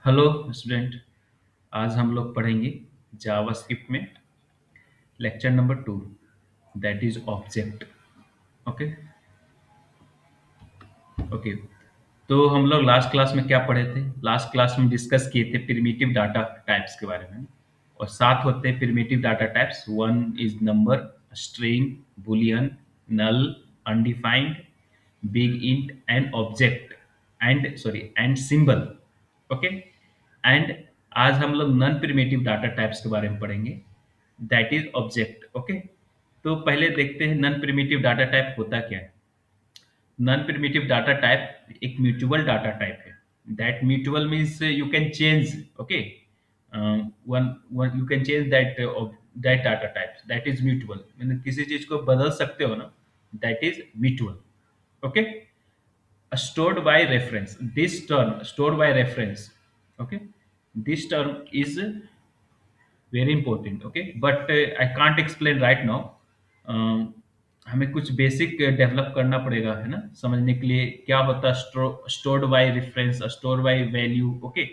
Hello student. आज हम लोग पढ़ेंगे जावास्क्रिप्ट में lecture number 2, that is object. Okay. Okay. तो हम लोग लास्ट क्लास में क्या पढ़े थे? लास्ट क्लास में डिस्कस किए थे प्रिमिटिव डाटा टाइप्स के बारे में। और 7 होते हैं primitive data types. One is number, string, boolean, null, undefined, big int and object and symbol. Okay. And आज हम लोग नॉन प्रिमिटिव डाटा टाइप्स के बारे में पढ़ेंगे, दैट इज ऑब्जेक्ट। ओके। तो पहले देखते हैं नॉन प्रिमिटिव डाटा टाइप होता क्या है। नॉन प्रिमिटिव डाटा टाइप एक म्यूटेबल डाटा टाइप है। That mutable means you can change. Okay. One you can change that data type, that is mutable. मैंने किसी चीज को बदल सकते हो ना, that is mutable. Okay. stored by reference, this term stored by reference, okay, this term is very important, okay, but I can't explain right now. हमें कुछ बेसिक डेवलप करना पड़ेगा, है ना, समझने के लिए क्या होता है stored by reference, stored by value. Okay.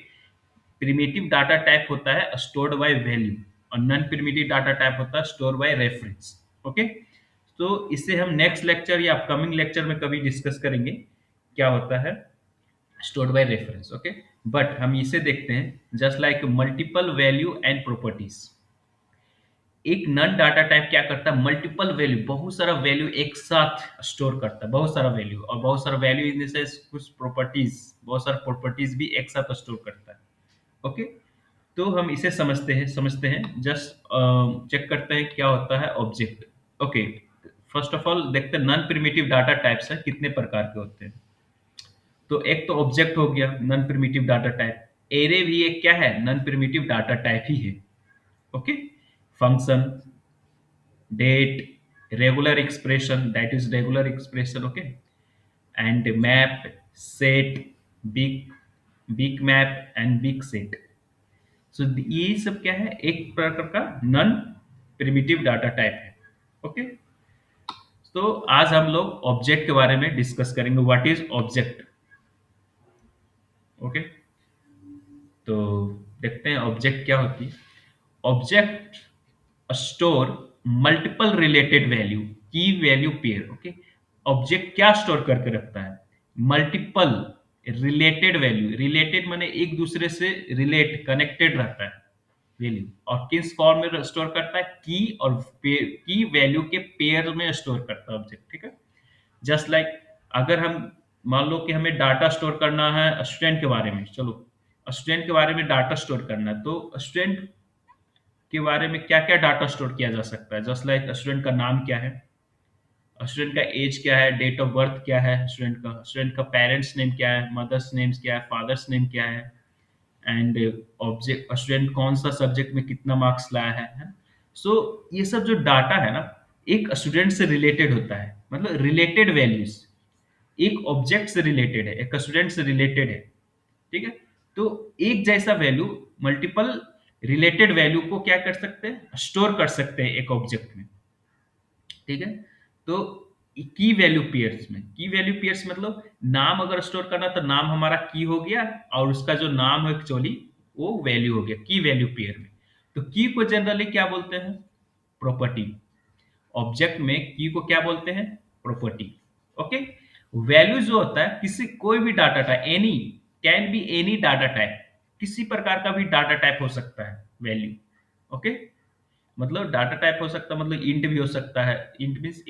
Primitive data type होता है स्टोर्ड बाय वैल्यू, और नॉन प्रिमिटिव डाटा टाइप होता है स्टोर्ड बाय रेफरेंस। ओके। तो इसे हम नेक्स्ट लेक्चर या अपकमिंग लेक्चर में कभी डिस्कस करेंगे क्या होता है stored by reference. Okay. But हम इसे देखते हैं just like multiple value and properties. एक नन डाटा टाइप क्या करता है, मल्टीपल वैल्यू, बहुत सारा वैल्यू एक साथ स्टोर करता है, बहुत सारा वैल्यू, और बहुत सारा वैल्यू इन सेंस कुछ प्रॉपर्टीज, बहुत सारा प्रॉपर्टीज भी एक साथ स्टोर करता है। ओके। तो हम इसे समझते हैं जस्ट चेक करते हैं क्या होता है object. Okay. First of all देखते हैं नॉन प्रिमिटिव डाटा टाइप्स है कितने प्रकार के होते हैं। तो एक तो ऑब्जेक्ट हो गया non primitive data type. Array भी एक क्या है, नॉन प्रिमिटिव डाटा टाइप ही है। Okay. Function, date, regular expression, that is regular expression. Okay. And map, set, big big map and big set. So ये सब क्या है, एक प्रकार का नॉन प्रिमिटिव डाटा टाइप है। ओके। तो आज हम लोग ऑब्जेक्ट के बारे में डिस्कस करेंगे, व्हाट इज ऑब्जेक्ट। ओके। तो देखते हैं ऑब्जेक्ट क्या होती है। Object store multiple related value, की वैल्यू पेयर। ओके। ऑब्जेक्ट क्या स्टोर करके रखता है, मल्टीपल रिलेटेड वैल्यू। रिलेटेड माने एक दूसरे से रिलेट कनेक्टेड रहता है वैल्यू, और किस फॉर्म में स्टोर करता है, की और की वैल्यू के पेयर में स्टोर करता है ऑब्जेक्ट। ठीक है। जस्ट लाइक अगर हम मान लो कि हमें डाटा स्टोर करना है स्टूडेंट के बारे में, चलो स्टूडेंट के बारे में डाटा स्टोर करना है, तो स्टूडेंट के बारे में क्या क्या डाटा स्टोर किया जा सकता है। जस्ट लाइक स्टूडेंट का नाम क्या है, स्टूडेंट का एज क्या है, डेट ऑफ बर्थ क्या है, स्टूडेंट का पेरेंट्स नेम क्या है, मदर्स नेम्स क्या है, फादर्स नेम क्या है, एंड ऑब्जेक्ट स्टूडेंट कौन सा सब्जेक्ट में कितना मार्क्स लाया है। सो ये सब जो डाटा है ना, एक स्टूडेंट से रिलेटेड होता है, मतलब रिलेटेड वैल्यूज। एक ऑब्जेक्ट से रिलेटेड है, एक स्टूडेंट से रिलेटेड है। ठीक है। तो एक जैसा वैल्यू मल्टीपल रिलेटेड वैल्यू को क्या कर सकते हैं, स्टोर कर सकते हैं एक ऑब्जेक्ट में। ठीक है। तो की वैल्यू पेयर्स में, की वैल्यू पेयर्स मतलब नाम अगर स्टोर करना तो नाम हमारा की हो गया, और उसका जो नाम है एक्चुअली वो वैल्यू हो गया की वैल्यू पेयर में। तो की को जनरली क्या बोलते हैं, प्रॉपर्टी। ऑब्जेक्ट में की को क्या बोलते हैं, प्रॉपर्टी। ओके। वैल्यू जो होता है किसी कोई भी data type, any can be any data type, किसी प्रकार का भी डाटा टाइप हो सकता है वैल्यू। ओके। मतलब डाटा टाइप हो सकता है, मतलब इंट भी हो सकता है, इंट मीन्स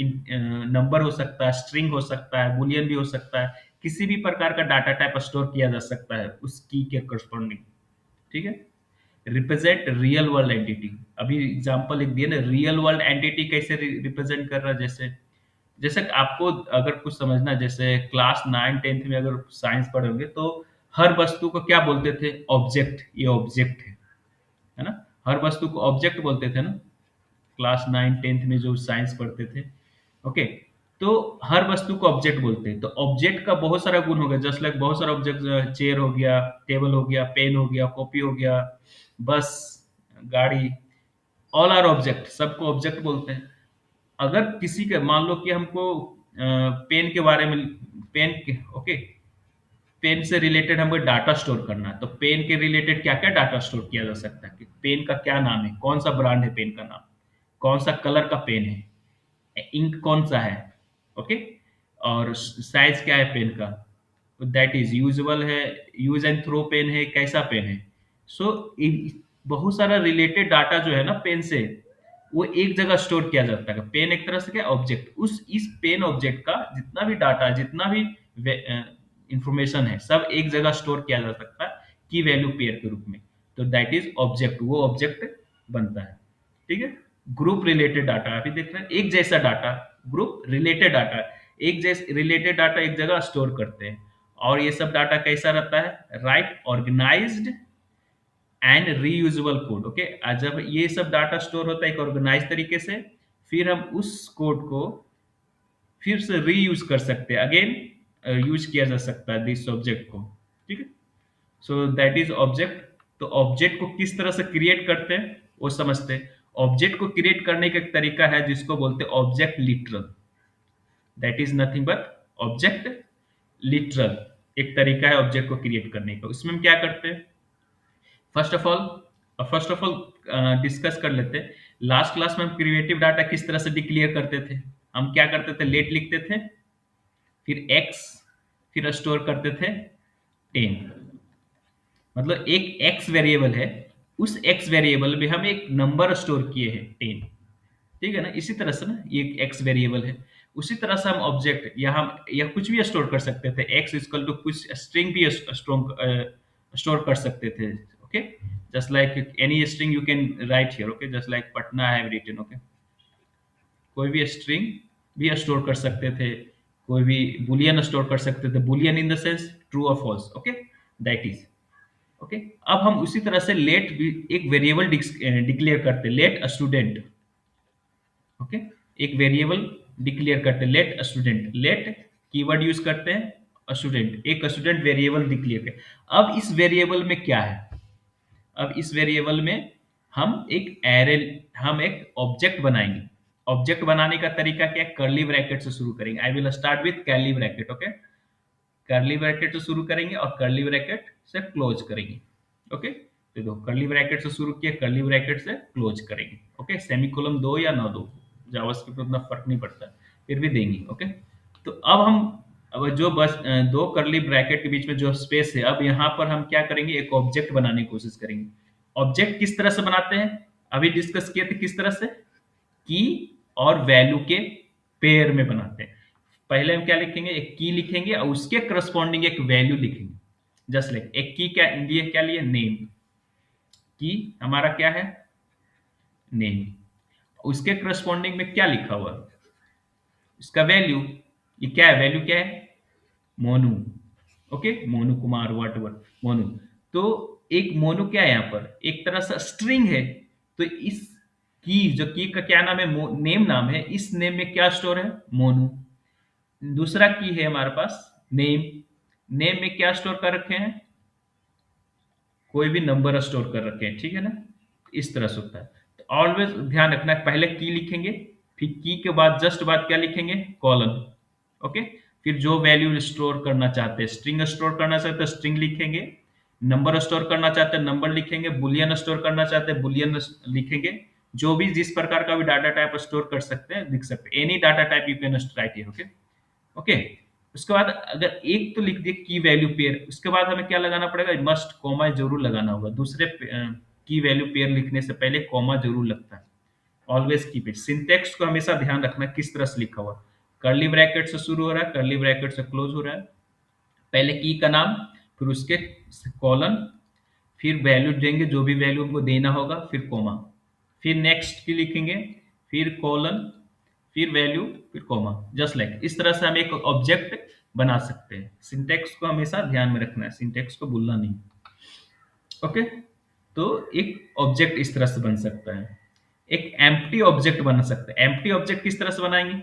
नंबर हो सकता है, स्ट्रिंग हो सकता है, बुलियन भी हो सकता है। किसी भी प्रकार का डाटा टाइप स्टोर किया जा सकता है उस की के करस्पॉन्डिंग। ठीक है। रिप्रेजेंट रियल वर्ल्ड एंटिटी, अभी एग्जांपल लिख दिया ना, रियल वर्ल्ड एंटिटी कैसे रिप्रेजेंट कर रहा है। जैसे जैसे आपको अगर कुछ समझना, जैसे क्लास 9 10 में अगर साइंस पढ़ोगे तो हर वस्तु को क्या बोलते थे, ऑब्जेक्ट, ये ऑब्जेक्ट है ना। हर वस्तु को ऑब्जेक्ट बोलते थे ना, क्लास 9 10 में जो साइंस पढ़ते थे। ओके। तो हर वस्तु को ऑब्जेक्ट बोलते हैं। तो ऑब्जेक्ट का बहुत सारा गुण हो गया, जस्ट लाइक बहुत सारा ऑब्जेक्ट, चेयर हो गया, टेबल हो गया, पेन हो गया, कॉपी हो गया, बस, गाड़ी, ऑल आर ऑब्जेक्ट, सबको ऑब्जेक्ट बोलते हैं। अगर किसी के मान लो कि हमको पेन के बारे में, पेन के, ओके, पेन से रिलेटेड हमको डाटा स्टोर करना है, तो पेन के रिलेटेड क्या क्या डाटा स्टोर किया जा सकता है कि पेन का क्या नाम है, कौन सा ब्रांड है पेन का नाम, कौन सा कलर का पेन है, इंक कौन सा है, ओके, और साइज क्या है पेन का, दैट इज यूजुअल है, यूज एंड थ्रो पेन है, कैसा पेन है। सो बहुत सारा रिलेटेड डाटा जो है ना पेन से, वो एक जगह स्टोर किया जाता है। पेन एक तरह से क्या ऑब्जेक्ट, उस इस पेन ऑब्जेक्ट का जितना भी डाटा, जितना भी इंफॉर्मेशन है, सब एक जगह स्टोर किया जा सकता है की वैल्यू पेयर के रूप में। तो दैट इज ऑब्जेक्ट, वो ऑब्जेक्ट बनता है। ठीक है। ग्रुप रिलेटेड डाटा अभी देख रहे हैं, एक जैसा डाटा, ग्रुप रिलेटेड डाटा, एक जैसे रिलेटेड डाटा एक जगह स्टोर करते हैं। और ये सब डाटा कैसा रहता है, right, organised and reusable code. Okay, जब ये सब डाटा स्टोर होता है एक ऑर्गेनाइज तरीके से, फिर हम उस कोड को फिर से रीयूज कर सकते हैं, अगेन यूज किया जा सकता है दिस ऑब्जेक्ट को। ठीक है। So that is object. तो ऑब्जेक्ट को किस तरह से क्रिएट करते हैं वो समझते हैं। ऑब्जेक्ट को क्रिएट करने का एक तरीका है जिसको बोलते हैं object literal. That is nothing but object literal, एक तरीका है ऑब्जेक्ट को क्रिएट करने का। उसमें हम क्या करते हैं, फर्स्ट ऑफ ऑल डिस्कस कर लेते हैं। लास्ट क्लास में हम क्रिएटिव डाटा किस तरह से डिक्लेयर करते थे। हम क्या करते थे, लेट लिखते थे, फिर एक्स, फिर स्टोर करते थे 10। मतलब एक एक्स वेरिएबल है, उस एक्स वेरिएबल में हम एक नंबर स्टोर किए हैं 10। ठीक है ना, इसी तरह से ना ये एक एक्स वेरिएबल है, उसी तरह से हम ऑब्जेक्ट या हम या कुछ भी स्टोर कर सकते थे। एक्स इक्वल टू कुछ स्ट्रिंग भी स्टोर कर सकते थे। Okay, just like any string you can write here. Okay, just like Patna I have written. Okay, कोई भी स्ट्रिंग भी स्टोर कर सकते थे, कोई भी बुलियन स्टोर कर सकते थे, boolean in the sense true और false. Okay, that is okay. अब हम उसी तरह से लेट भी एक वेरिएबल डिक्लेयर करते, लेट स्टूडेंट। ओके, एक वेरिएबल डिक्लेयर करते हैं, let student, let keyword use करते हैं स्टूडेंट, एक स्टूडेंट वेरिएबल डिक्लेयर कर। अब इस वेरिएबल में क्या है, अब इस वेरिएबल में हम एक एरे, हम एक ऑब्जेक्ट बनाएंगे। ऑब्जेक्ट बनाने का तरीका क्या है, कर्ली ब्रैकेट से शुरू करेंगे। I will start with curly bracket. Okay, curly bracket से शुरू करेंगे और कर्ली ब्रैकेट से क्लोज करेंगे। ओके, तो देखो कर्ली ब्रैकेट से शुरू किया, कर्ली ब्रैकेट से क्लोज करेंगे। ओके, सेमीकोलन दो या ना दो, जावास्क्रिप्ट में उतना फर्क नहीं पड़ता, फिर भी देंगे। ओके, तो अब हम, अब जो बस दो कर्ली ब्रैकेट के बीच में जो स्पेस है, अब यहाँ पर हम क्या करेंगे, एक ऑब्जेक्ट बनाने की कोशिश करेंगे। ऑब्जेक्ट किस तरह से बनाते हैं, अभी डिस्कस किए थे किस तरह से, की और वैल्यू के पेयर में बनाते हैं। पहले हम क्या लिखेंगे, एक की लिखेंगे और उसके करस्पॉन्डिंग एक वैल्यू लिखेंगे। जस्ट लाइक एक की क्या लिए, क्या लिए, नेम। की हमारा क्या है, नेम, उसके करस्पॉन्डिंग में क्या लिखा हुआ है, इसका वैल्यू, ये क्या है, वैल्यू क्या है, Monu. Okay, Monu Kumar what what Monu. तो एक मोनू क्या है यहाँ पर, एक तरह से स्ट्रिंग है। तो इस की, जो की का क्या नाम है, नेम नाम है, इस नेम में क्या स्टोर है, मोनू। दूसरा की है हमारे पास नेम, नेम में क्या स्टोर कर रखे हैं, कोई भी नंबर स्टोर कर रखे हैं। ठीक है ना, इस तरह से होता है। तो ऑलवेज ध्यान रखना, पहले की लिखेंगे, फिर की के बाद जस्ट बाद क्या लिखेंगे, कॉलन। ओके, फिर जो वैल्यू स्टोर करना चाहते हैं, स्ट्रिंग स्टोर करना चाहते हैं स्ट्रिंग लिखेंगे, नंबर स्टोर करना चाहते हैं नंबर लिखेंगे, बुलियन स्टोर करना चाहते हैं बुलियन लिखेंगे। जो भी जिस प्रकार का भी डाटा टाइप स्टोर कर सकते हैं लिख सकते हैं, any data type you can write here. Okay, okay. उसके बाद अगर एक तो लिख दिए की वैल्यू पेयर, उसके बाद हमें क्या लगाना पड़ेगा, मस्ट कॉमा जरूर लगाना होगा। दूसरे की वैल्यू पेयर लिखने से पहले कॉमा जरूर लगता है। Always keep it. सिंटेक्स को हमेशा ध्यान रखना किस तरह से लिखा हुआ, कर्ली ब्रैकेट से शुरू हो रहा है, कर्ली ब्रैकेट से क्लोज हो रहा है, पहले की का नाम, फिर उसके कॉलन, फिर वैल्यू देंगे जो भी वैल्यू हमको देना होगा, फिर कोमा, फिर नेक्स्ट की लिखेंगे, फिर कॉलन, फिर वैल्यू, फिर कोमा। जस्ट लाइक इस तरह से हम एक ऑब्जेक्ट बना सकते हैं। सिंटेक्स को हमेशा ध्यान में रखना है, सिंटेक्स को भूलना नहीं। ओके, तो एक ऑब्जेक्ट इस तरह से बन सकता है। एक एम्प्टी ऑब्जेक्ट बन सकता है। एम्प्टी ऑब्जेक्ट किस तरह से बनाएंगे,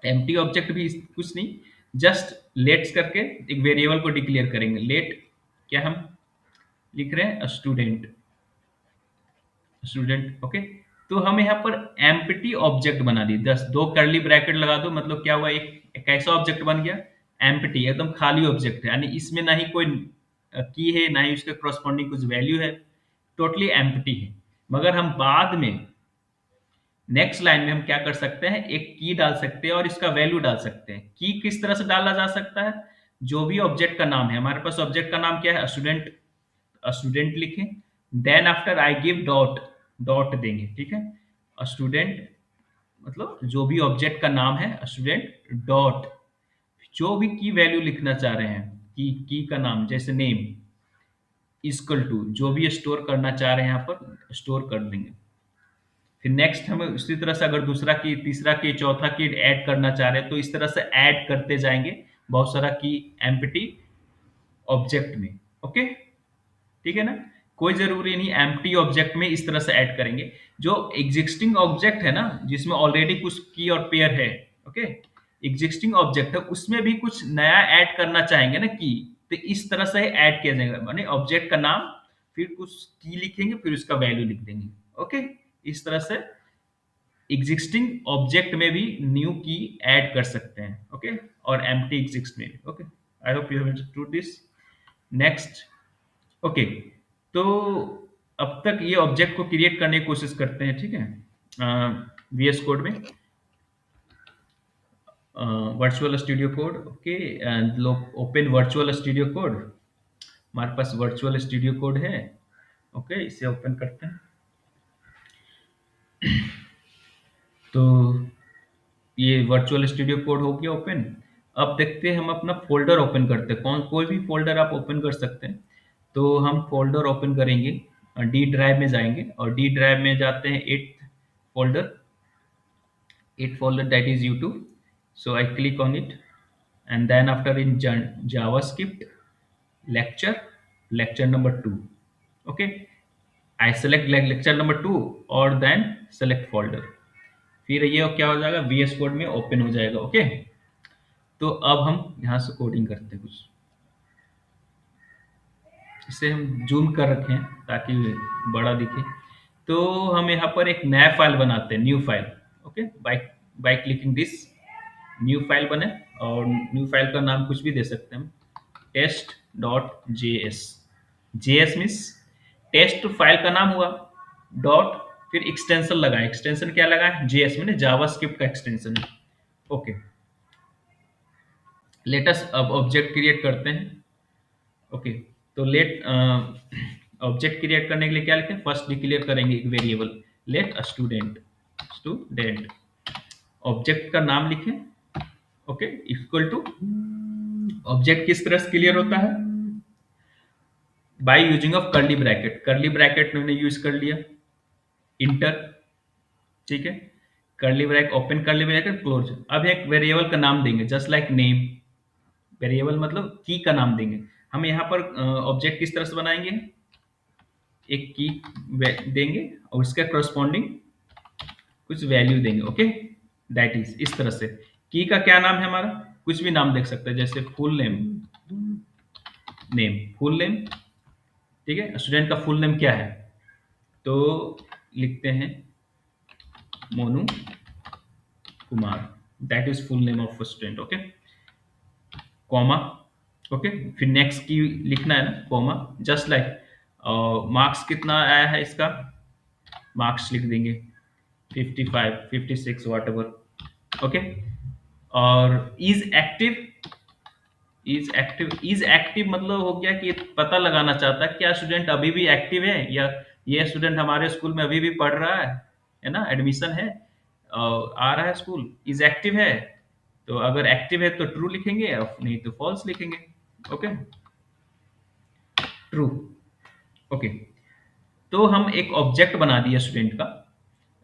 एम्प्टी ऑब्जेक्ट भी कुछ नहीं, जस्ट लेट्स करके एक वेरिएबल को डिक्लेयर करेंगे। लेट क्या हम लिख रहे हैं, स्टूडेंट, स्टूडेंट। ओके, तो हम यहाँ पर एम्प्टी ऑब्जेक्ट बना दी, दस दो कर्ली ब्रैकेट लगा दो, मतलब क्या हुआ, एक ऐसा ऑब्जेक्ट बन गया एम्प्टी, एकदम खाली ऑब्जेक्ट है, यानी इसमें ना ही कोई की है, ना ही उसके करस्पॉन्डिंग कुछ वैल्यू है, टोटली एम्प्टी है। मगर हम बाद में नेक्स्ट लाइन में हम क्या कर सकते हैं, एक की डाल सकते हैं और इसका वैल्यू डाल सकते हैं। की किस तरह से डाला जा सकता है, जो भी ऑब्जेक्ट का नाम है, हमारे पास ऑब्जेक्ट का नाम क्या है, स्टूडेंट, स्टूडेंट लिखें, then after I give dot, dot देंगे, ठीक है, स्टूडेंट, मतलब जो भी ऑब्जेक्ट का नाम है स्टूडेंट डॉट, जो भी की वैल्यू लिखना चाह रहे हैं, की का नाम जैसे नेम इक्वल टू जो भी स्टोर करना चाह रहे हैं यहाँ पर स्टोर कर देंगे। फिर नेक्स्ट हम उसी तरह से अगर दूसरा की, तीसरा की, चौथा की ऐड करना चाह रहे हैं तो इस तरह से ऐड करते जाएंगे बहुत सारा की एम्प्टी ऑब्जेक्ट में। ओके, ठीक है ना, कोई जरूरी नहीं एम्प्टी ऑब्जेक्ट में इस तरह से ऐड करेंगे। जो एग्जिस्टिंग ऑब्जेक्ट है ना, जिसमें ऑलरेडी कुछ की और पेयर है, ओके, एग्जिस्टिंग ऑब्जेक्ट है, उसमें भी कुछ नया ऐड करना चाहेंगे ना की, तो इस तरह से ऐड किया जाएगा, माने ऑब्जेक्ट का नाम, फिर कुछ की लिखेंगे, फिर उसका वैल्यू लिख देंगे। ओके, इस तरह से एग्जिस्टिंग ऑब्जेक्ट में भी न्यू की ऐड कर सकते हैं। ओके, और एम्प्टी एग्जिस्ट में भी। Okay, I hope you have understood this. Next, okay, तो अब तक ये ऑब्जेक्ट को क्रिएट करने की कोशिश करते हैं, ठीक है, वीएस कोड में, वर्चुअल स्टूडियो कोड। ओके, लोग ओपन वर्चुअल स्टूडियो कोड, हमारे पास वर्चुअल स्टूडियो कोड है। ओके, इसे ओपन करते हैं। तो ये वर्चुअल स्टूडियो कोड हो गया ओपन। अब देखते हैं, हम अपना फोल्डर ओपन करते हैं, कौन कोई भी फोल्डर आप ओपन कर सकते हैं। तो हम फोल्डर ओपन करेंगे, डी ड्राइव में जाएंगे और डी ड्राइव में जाते हैं folder it folder that is YouTube. So I click on it, and then after in JavaScript lecture, lecture number 2. Okay, I select lecture number 2 और then select folder। फिर ये क्या हो जाएगा, VS Code में ओपन हो जाएगा। ओके, तो अब हम यहाँ से कोडिंग करते हैं कुछ, इसे हम जूम कर रखें ताकि बड़ा दिखे। तो हम यहाँ पर एक नया फाइल बनाते हैं, new file. Okay, by by clicking this, new file बने, और न्यू फाइल का नाम कुछ भी दे सकते हैं हम, test dot J S. J S means test file का नाम हुआ, डॉट, फिर एक्सटेंशन लगाए, एक्सटेंशन क्या लगाए, जे एस, मैंने जावास्क्रिप्ट का एक्सटेंशन है। ओके, लेटेस्ट अब ऑब्जेक्ट क्रिएट करते हैं। ओके, तो लेट ऑब्जेक्ट क्रिएट करने के लिए क्या लिखें, फर्स्ट डिक्लेयर करेंगे एक variable, let student, student, object का नाम लिखें। ओके, इक्वल टू, ऑब्जेक्ट किस तरह से क्लियर होता है, by using of curly bracket, curly bracket मैंने यूज कर लिया, इंटर, ठीक है, curly bracket open, curly bracket close. अब एक वेरिएबल का नाम देंगे, जस्ट लाइक नेम, वेरिएबल मतलब की का नाम देंगे। हम यहाँ पर ऑब्जेक्ट किस तरह से बनाएंगे, एक की देंगे और उसका करस्पॉन्डिंग कुछ वैल्यू देंगे। ओके, दैट इज, इस तरह से की का क्या नाम है हमारा, कुछ भी नाम देख सकते हैं, जैसे full name, name, full name, ठीक है, स्टूडेंट का फुल नेम क्या है, तो लिखते हैं Monu Kumar, that is full name of student. Okay, comma, okay, फिर नेक्स्ट की लिखना है ना, कॉमा, जस्ट लाइक मार्क्स कितना आया है इसका, मार्क्स लिख देंगे 55 56 वॉट एवर। ओके, और इज एक्टिव मतलब हो गया कि पता लगाना चाहता है क्या स्टूडेंट अभी भी एक्टिव है, या ये स्टूडेंट हमारे स्कूल में अभी भी पढ़ रहा है ना, एडमिशन है, आ रहा है स्कूल, इज एक्टिव है। तो अगर एक्टिव है तो ट्रू लिखेंगे, और नहीं तो फॉल्स लिखेंगे। Okay, true. ओके, तो हम एक ऑब्जेक्ट बना दिया स्टूडेंट का,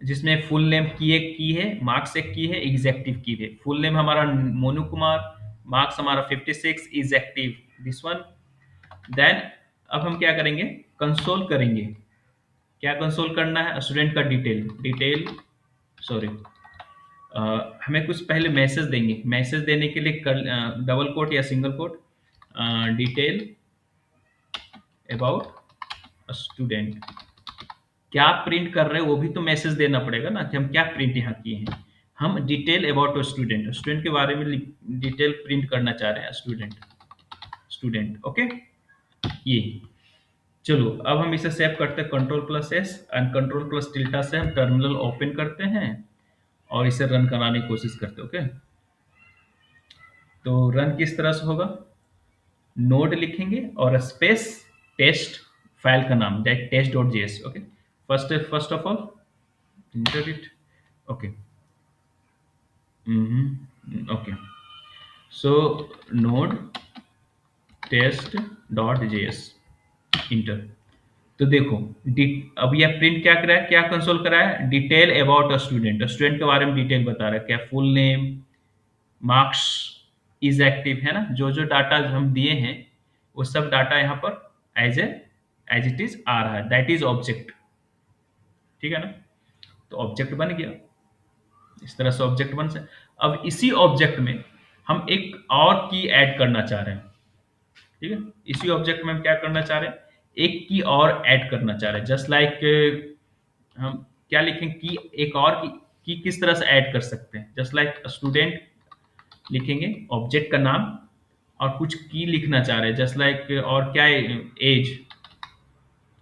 जिसमें फुल नेम की एक की है, मार्क्स एक की है, एग्जेक्टिव की है। फुल नेम हमारा मोनू कुमार, मार्क्स हमारा 56, is active this one. Then अब हम क्या करेंगे, कंसोल करेंगे। क्या कंसोल करना है, स्टूडेंट का डिटेल, डिटेल, सॉरी, हमें कुछ पहले मैसेज देंगे, मैसेज देने के लिए डबल कोट या single quote, detail about student, क्या प्रिंट कर रहे हैं वो भी तो मैसेज देना पड़ेगा ना, कि हम क्या प्रिंट यहाँ किए हैं। हम डिटेल अबाउट स्टूडेंट, स्टूडेंट के बारे में डिटेल प्रिंट करना चाह रहे हैं, स्टूडेंट, स्टूडेंट, ओके। ये चलो अब हम इसे सेव करते हैं control plus S and control plus tilde से हम टर्मिनल ओपन करते हैं और इसे रन कराने की कोशिश करते हैं, ओके। तो रन किस तरह से होगा, नोड लिखेंगे और स्पेस टेस्ट, फाइल का नाम that test dot JS, okay. First of all enter it, okay, okay. So node test dot JS, enter. तो देखो अब यह प्रिंट क्या करा है, क्या कंसोल करा है, detail about a student, student के बारे में डिटेल बता रहा है, क्या full name, marks, is active, है ना, जो जो डाटा हम दिए हैं वो सब डाटा यहाँ पर एज इट इज आ रहा है, दैट इज ऑब्जेक्ट, ठीक है ना। तो ऑब्जेक्ट बन गया, इस तरह से ऑब्जेक्ट बन सकता। अब इसी ऑब्जेक्ट में हम एक और की ऐड करना चाह रहे हैं, ठीक है। इसी ऑब्जेक्ट में हम क्या करना चाह रहे हैं, एक की और ऐड करना चाह रहे हैं, जस्ट लाइक हम क्या लिखें, की एक और की किस तरह से ऐड कर सकते हैं, जस्ट लाइक स्टूडेंट लिखेंगे ऑब्जेक्ट का नाम और कुछ की लिखना चाह रहे हैं, जस्ट लाइक और क्या है, age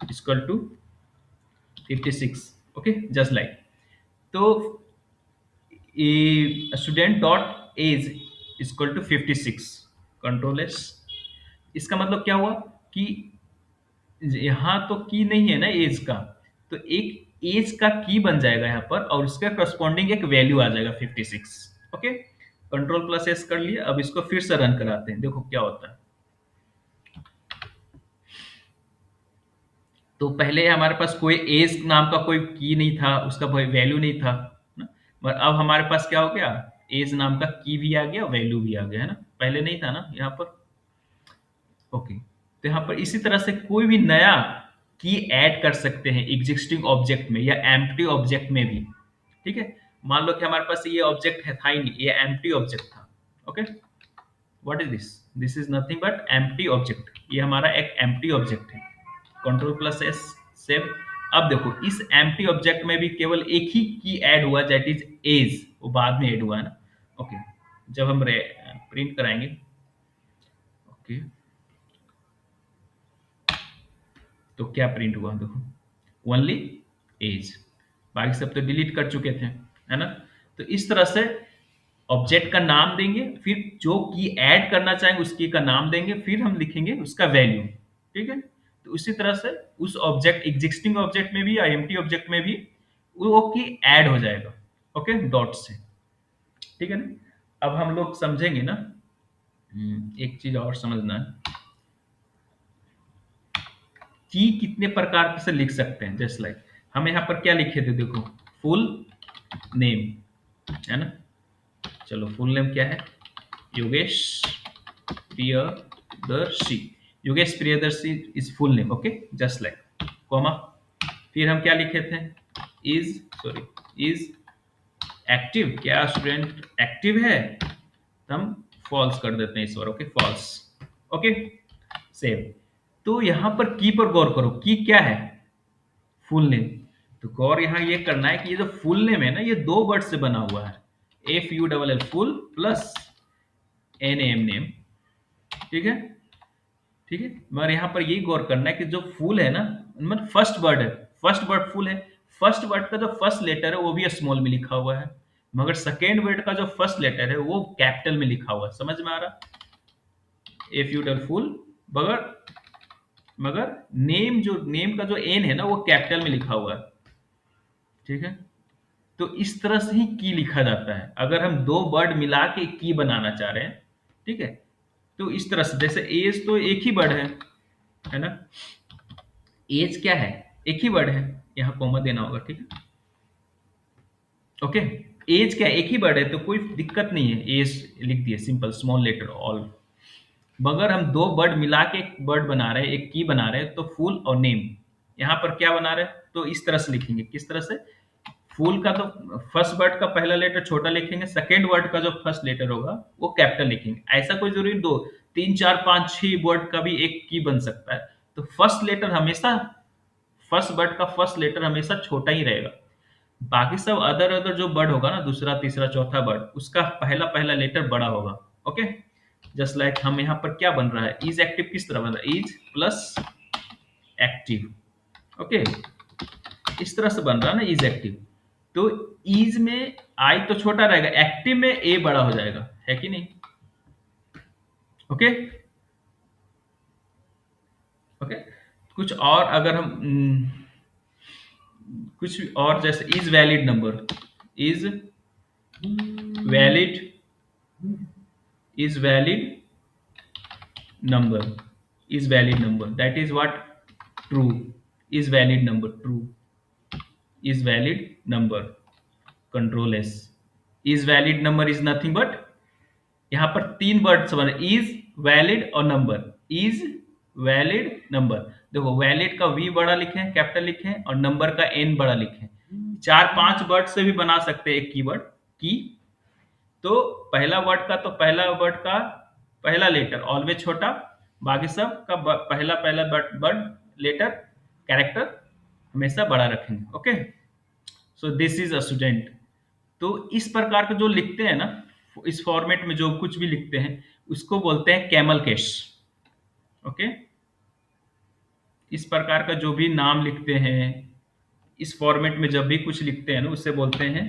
equal to 56, okay, just like. तो student dot age equal to 56, control S. इसका मतलब क्या हुआ कि यहाँ तो की नहीं है ना एज का, तो एक एज का की बन जाएगा यहाँ पर और उसका करस्पॉन्डिंग एक वैल्यू आ जाएगा 56, ओके। कंट्रोल प्लस एस कर लिया, अब इसको फिर से रन कराते हैं, देखो क्या होता है। तो पहले हमारे पास कोई एज नाम का कोई की नहीं था, उसका वैल्यू नहीं था ना, पर अब हमारे पास क्या हो गया, एज नाम का की भी आ गया, वैल्यू भी आ गया, है ना, पहले नहीं था ना यहाँ पर, ओके। तो यहाँ पर इसी तरह से कोई भी नया की ऐड कर सकते हैं एग्जिस्टिंग ऑब्जेक्ट में या एम्प्टी ऑब्जेक्ट में भी, ठीक है। मान लो कि हमारे पास ये ऑब्जेक्ट है था ही नहीं, ये एम्प्टी ऑब्जेक्ट था, okay. What is this, this is nothing but empty object, ये हमारा एक एम्प्टी ऑब्जेक्ट है, कंट्रोल प्लस एस, सेव। अब देखो इस एम्प्टी ऑब्जेक्ट में भी केवल एक ही की ऐड हुआ, दैट इज एज, वो बाद में ऐड हुआ है ना, ओके। जब हम प्रिंट कराएंगे, ओके, तो क्या प्रिंट हुआ देखो, ओनली एज, बाकी सब तो डिलीट कर चुके थे, है ना। तो इस तरह से ऑब्जेक्ट का नाम देंगे, फिर जो की ऐड करना चाहेंगे उस की का नाम देंगे, फिर हम लिखेंगे उसका वैल्यू, ठीक है। तो उसी तरह से उस ऑब्जेक्ट एग्जिस्टिंग ऑब्जेक्ट में भी या एम्प्टी ऑब्जेक्ट में भी वो की ऐड हो जाएगा, ओके, डॉट से, ठीक है ना। अब हम लोग समझेंगे ना, एक चीज और समझना है, की कितने प्रकार से लिख सकते हैं, जस्ट लाइक हम यहाँ पर क्या लिखे थे देखो, फुल नेम, है ना। चलो फुल नेम क्या है, Yogesh Priyadarshi, Yogesh Priyadarshi is full name, okay, just like comma. फिर हम क्या लिखे थे, इज एक्टिव, क्या स्टूडेंट एक्टिव है, तो हम फॉल्स कर देते हैं इस बार, ओके, फॉल्स, ओके, सेव। तो यहां पर की पर गौर करो, की क्या है, फुल नेम। तो गौर यहाँ ये करना है कि ये जो फुल नेम है ना, ये दो वर्ड से बना हुआ है, F U double L full plus N M name, ठीक है, ठीक है। मगर यहाँ पर यही गौर करना है कि जो फुल है ना, मतलब फर्स्ट वर्ड है, फर्स्ट वर्ड फुल है, फर्स्ट वर्ड का जो फर्स्ट लेटर है वो भी स्मॉल में लिखा हुआ है, मगर सेकेंड वर्ड का जो फर्स्ट लेटर है वो कैपिटल में लिखा हुआ है, समझ में आ रहा, एफ यू डबल फुल, मगर मगर नेम, जो नेम का जो एन है ना वो कैपिटल में लिखा हुआ है, ठीक है। तो इस तरह से ही की लिखा जाता है अगर हम दो वर्ड मिला के की बनाना चाह रहे हैं, ठीक है। तो इस तरह से, जैसे एज तो एक ही वर्ड है ना, एज क्या है, एक ही वर्ड है, यहाँ कॉमा देना होगा, ठीक है, ओके। एज क्या है, एक ही वर्ड है, तो कोई दिक्कत नहीं है, एज लिख दिए सिंपल स्मॉल लेटर ऑल। मगर हम दो वर्ड मिला के एक वर्ड बना रहे हैं, एक की बना रहे हैं, तो फुल और नेम, यहाँ पर क्या बना रहे हैं, तो इस तरह से लिखेंगे, किस तरह से, फुल का तो फर्स्ट वर्ड का पहला लेटर छोटा लिखेंगे, सेकेंड वर्ड का जो फर्स्ट लेटर होगा वो कैपिटल लिखेंगे, ऐसा कोई जरूरी दो तीन चार पांच छह वर्ड का भी एक की बन सकता है। तो फर्स्ट लेटर हमेशा, फर्स्ट वर्ड का फर्स्ट लेटर हमेशा छोटा ही रहेगा, बाकी सब अदर अदर जो वर्ड होगा ना, दूसरा तीसरा चौथा वर्ड, उसका पहला पहला लेटर बड़ा होगा। ओके, जस्ट लाइक हम यहाँ पर क्या बन रहा है, इज एक्टिव किस तरह बन रहा है, इज प्लस एक्टिव। ओके, इस तरह से बन रहा है ना, इज एक्टिव। तो इज में आई तो छोटा रहेगा, एक्टिव में ए बड़ा हो जाएगा, है कि नहीं? ओके। ओके, कुछ और अगर हम कुछ और, जैसे is valid number, is valid, is valid number, is valid number, that is what, true, is valid number, true, is valid number, control s, is valid number is nothing but, यहाँ पर तीन वर्ड्स बने, is valid और number, is valid number. देखो valid का we बड़ा लिखे हैं, कैपिटल लिखे हैं, और नंबर का एन बड़ा लिखे हैं। चार पांच वर्ड से भी बना सकते हैं एक कीवर्ड की। तो पहला वर्ड का, तो पहला वर्ड का पहला लेटर ऑलवेज छोटा, बाकी सब का पहला पहला वर्ड लेटर कैरेक्टर हमेशा बड़ा रखेंगे। Okay, so this is a student. तो इस प्रकार के जो लिखते हैं ना, इस फॉर्मेट में जो कुछ भी लिखते हैं, उसको बोलते हैं कैमल कैश। ओके, इस प्रकार का जो भी नाम लिखते हैं, इस फॉर्मेट में जब भी कुछ लिखते हैं ना, उससे बोलते हैं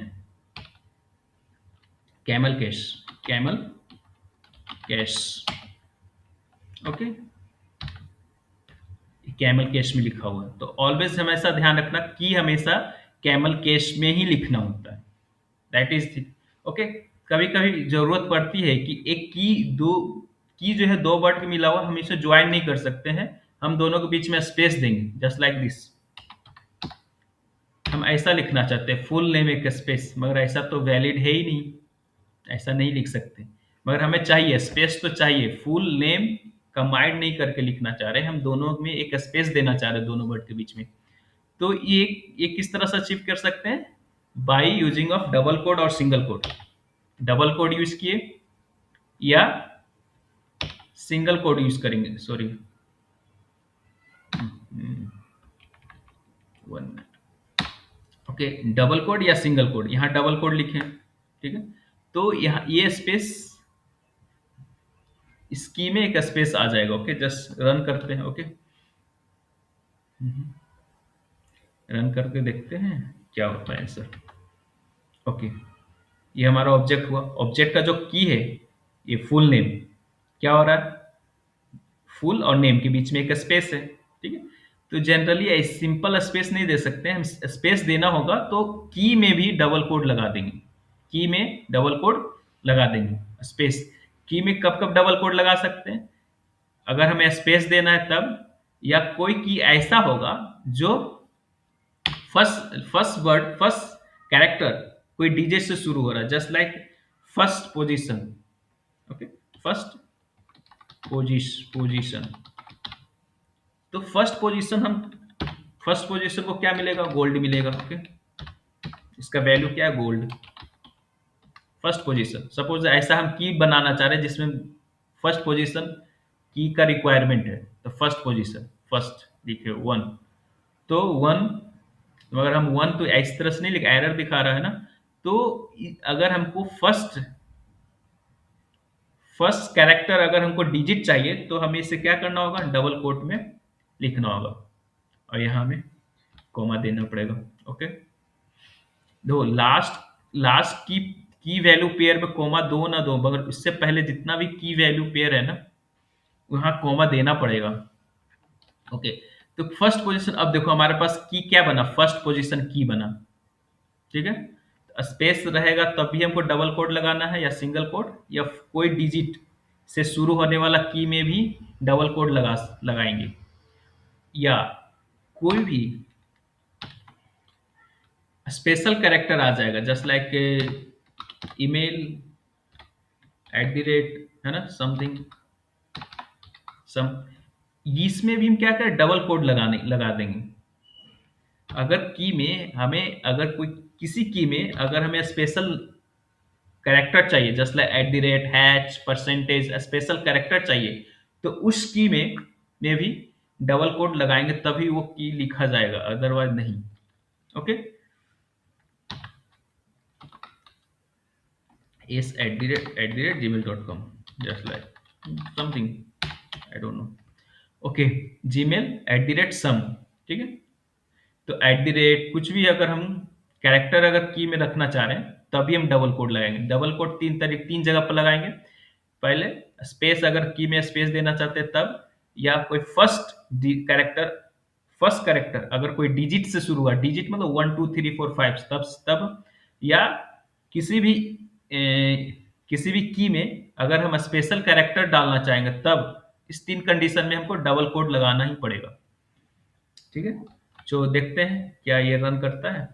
camel cash, camel cash. Okay, camel case में लिखा हुआ है, तो ऑलवेज हमेशा ध्यान रखना कि हमेशा कैमल केस में ही लिखना होता है, दैट इज थिंग। ओके, कभी कभी जरूरत पड़ती है कि एक की दो की जो है दो वर्ड के मिला हुआ, हम इसे ज्वाइन नहीं कर सकते हैं, हम दोनों के बीच में स्पेस देंगे, जस्ट लाइक दिस। हम ऐसा लिखना चाहते हैं, फुल नेम एक स्पेस, मगर ऐसा तो वैलिड है ही नहीं, ऐसा नहीं लिख सकते। मगर हमें चाहिए स्पेस, तो चाहिए, फुल नेम कंबाइंड नहीं करके लिखना चाह रहे हैं, हम दोनों में एक स्पेस देना चाह रहे हैं दोनों वर्ड के बीच में। तो ये किस तरह से अचीव कर सकते हैं, by using of double quote और single quote. Double quote use किए या सिंगल कोड यूज करेंगे, sorry 1 minute. Okay, double quote या सिंगल कोड, यहाँ डबल कोड लिखे, ठीक है। तो यहाँ ये स्पेस, इस की में एक स्पेस आ जाएगा। ओके, जस्ट रन करते हैं। ओके, रन करके देखते हैं क्या होता है आंसर। ओके, ये हमारा ऑब्जेक्ट हुआ। ऑब्जेक्ट का जो की है, ये फुल नेम, क्या हो रहा है, फुल और नेम के बीच में एक स्पेस है, ठीक है। तो जनरली सिंपल स्पेस नहीं दे सकते, हम स्पेस देना होगा तो की में भी डबल कोड लगा देंगे, की में डबल कोड लगा देंगे स्पेस। की में कब कब डबल कोड लगा सकते हैं, अगर हमें स्पेस देना है तब, या कोई की ऐसा होगा जो फर्स्ट वर्ड, फर्स्ट कैरेक्टर कोई डीजे से शुरू हो रहा है, just like first position. Okay, first position. तो फर्स्ट पोजीशन, हम फर्स्ट पोजीशन को क्या मिलेगा, गोल्ड मिलेगा। ओके, इसका वैल्यू क्या है, गोल्ड। फर्स्ट पोजीशन, सपोज ऐसा हम की बनाना चाह रहे हैं जिसमें फर्स्ट पोजीशन की का रिक्वायरमेंट है, तो फर्स्ट पोजीशन, फर्स्ट लिखे 1, तो 1, मगर हम 1 तो इस तरह से नहीं लिखा, एरर दिखा रहा है ना। तो अगर हमको फर्स्ट फर्स्ट कैरेक्टर अगर हमको डिजिट चाहिए, तो हमें इसे क्या करना होगा, डबल कोट में लिखना होगा, और यहाँ हमें कोमा देना पड़ेगा। ओके, दो लास्ट लास्ट की वैल्यू पेयर में कोमा दो ना दो, मगर इससे पहले जितना भी की वैल्यू पेयर है ना, वहां कोमा देना पड़ेगा। ओके, तो फर्स्ट पोजीशन, अब देखो हमारे पास की क्या बना, फर्स्ट पोजीशन की बना, ठीक है। स्पेस रहेगा तब भी हमको डबल कोड लगाना है, या सिंगल कोड, या कोई डिजिट से शुरू होने वाला की में भी डबल कोड लगाएंगे, या कोई भी स्पेशल कैरेक्टर आ जाएगा, जस्ट लाइक ईमेल @ है ना, समथिंग सम, इसमें भी हम क्या करें, डबल कोड लगा देंगे। अगर की में हमें, अगर कोई किसी की में अगर हमें स्पेशल कैरेक्टर चाहिए, just like @ hatch, percentage, special character चाहिए, तो उस की में भी डबल कोड लगाएंगे, तभी वो की लिखा जाएगा, अदरवाइज नहीं। Okay, s@gmail.com, just like something, I don't know. Okay, Gmail @sum, ठीक है। तो एट द रेट कुछ भी अगर हम कैरेक्टर अगर की में रखना चाह रहे हैं तभी हम डबल कोड लगाएंगे। डबल कोड तीन जगह पर लगाएंगे। पहले स्पेस, अगर की में स्पेस देना चाहते हैं तब, या कोई कैरेक्टर फर्स्ट कैरेक्टर अगर कोई डिजिट से शुरू हुआ, डिजिट मतलब 1 2 3 4 5, तब, या किसी भी किसी भी की में अगर हम स्पेशल कैरेक्टर डालना चाहेंगे तब, इस तीन कंडीशन में हमको डबल कोड लगाना ही पड़ेगा, ठीक है। जो देखते हैं क्या ये रन करता है,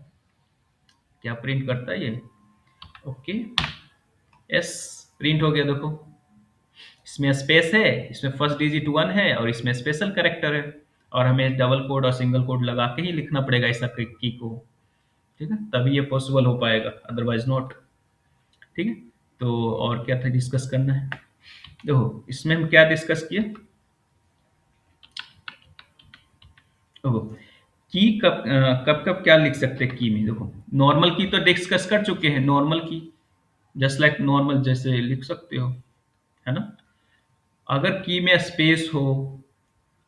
क्या प्रिंट करता है ये। ओके, यस, प्रिंट हो गया, देखो इसमें स्पेस है, इसमें फर्स्ट डिजिट 1 है और इसमें स्पेशल कैरेक्टर है, और हमें डबल कोड और सिंगल कोड लगा के ही लिखना पड़ेगा ऐसा की को, ठीक है, तभी ये पॉसिबल हो पाएगा, अदरवाइज नॉट, ठीक है। तो और क्या था डिस्कस करना है, देखो इसमें हम क्या डिस्कस किए, देखो की कब कब कब क्या लिख सकते हैं की में, देखो नॉर्मल की तो डिस्कस कर चुके हैं, नॉर्मल की जस्ट लाइक नॉर्मल जैसे लिख सकते हो, है ना। अगर की में स्पेस हो,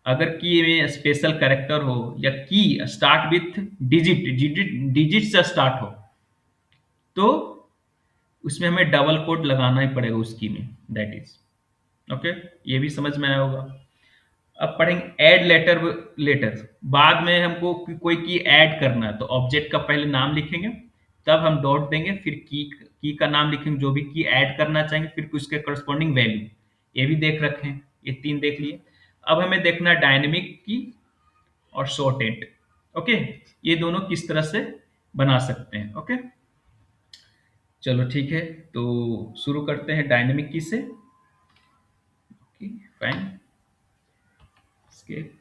अगर की में स्पेशल कैरेक्टर हो, या की स्टार्ट विथ डिजिट से स्टार्ट हो, तो उसमें हमें डबल कोड लगाना ही पड़ेगा उस की में, दैट इज ओके। ये भी समझ में आया होगा। अब पढ़ेंगे ऐड लेटर, बाद में हमको कोई की ऐड करना है तो ऑब्जेक्ट का पहले नाम लिखेंगे, तब हम डॉट देंगे, फिर की का नाम लिखेंगे जो भी की ऐड करना चाहेंगे, फिर उसके करस्पॉन्डिंग वैल्यू, ये भी देख रखे हैं, ये तीन देख लिए। अब हमें देखना है डायनेमिक की और शॉर्टेड, ओके, ये दोनों किस तरह से बना सकते हैं, ओके। चलो ठीक है, तो शुरू करते हैं डायनेमिक की से, ओके फाइन, स्केप,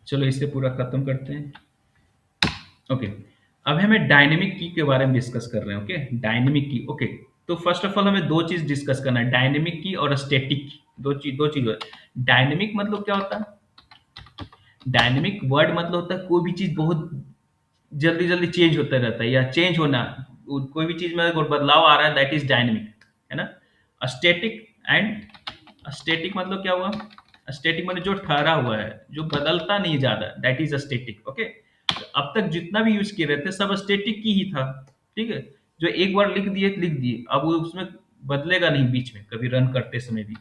चलो इसे पूरा खत्म करते हैं, ओके। अब हमें डायनेमिक की के बारे में डिस्कस कर रहे हैं, ओके, डायनेमिक की, ओके। तो फर्स्ट ऑफ ऑल हमें दो चीज डिस्कस करना है, डायनेमिक की और स्टैटिक की, दो चीज डायनेमिक मतलब क्या होता है, डायनेमिक वर्ड मतलब होता है कोई भी चीज बहुत जल्दी जल्दी चेंज होता रहता है, या चेंज होना, कोई भी चीज में अगर बदलाव आ रहा है, दैट इज डायनेमिक, है ना। स्टैटिक एंड स्टैटिक मतलब क्या हुआ, स्टैटिक मतलब जो ठहरा हुआ है, जो बदलता नहीं ज्यादा, दैट इज स्टैटिक, ओके। अब तक जितना भी यूज किए रहते सब स्टैटिक की ही था, ठीक है। जो एक बार लिख दिए, अब वो उसमें बदलेगा नहीं, बीच में कभी रन करते समय भी,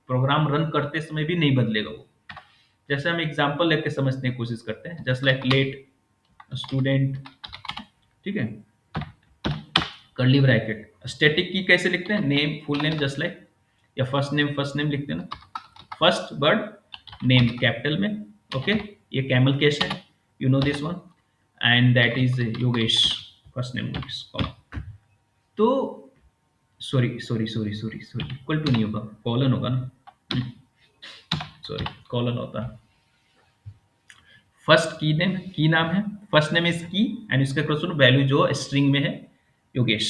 प्रोग्राम रन करते समय भी नहीं बदलेगा वो। जैसे हम एग्जांपल लेके समझने की कोशिश करते हैं, जस्ट लाइक लेट स्टूडेंट, ठीक है, कर्ली ब्रैकेट, स्टैटिक की कैसे लिखते हैं, name full name just like, या फर्स्ट नेम लिखते हैं ना, फर्स्ट वर्ड नेम कैपिटल में, ओके। ये कैमल केस है, you know this one, and that is Yogesh, first name Yogesh, तो सॉरी इक्वल टू नहीं होगा, कॉलन होगा ना, सॉरी कॉलन होता है। फर्स्ट की नाम है, फर्स्ट नेम इज की एंड इसका क्वेश्चन वैल्यू जो स्ट्रिंग में है योगेश,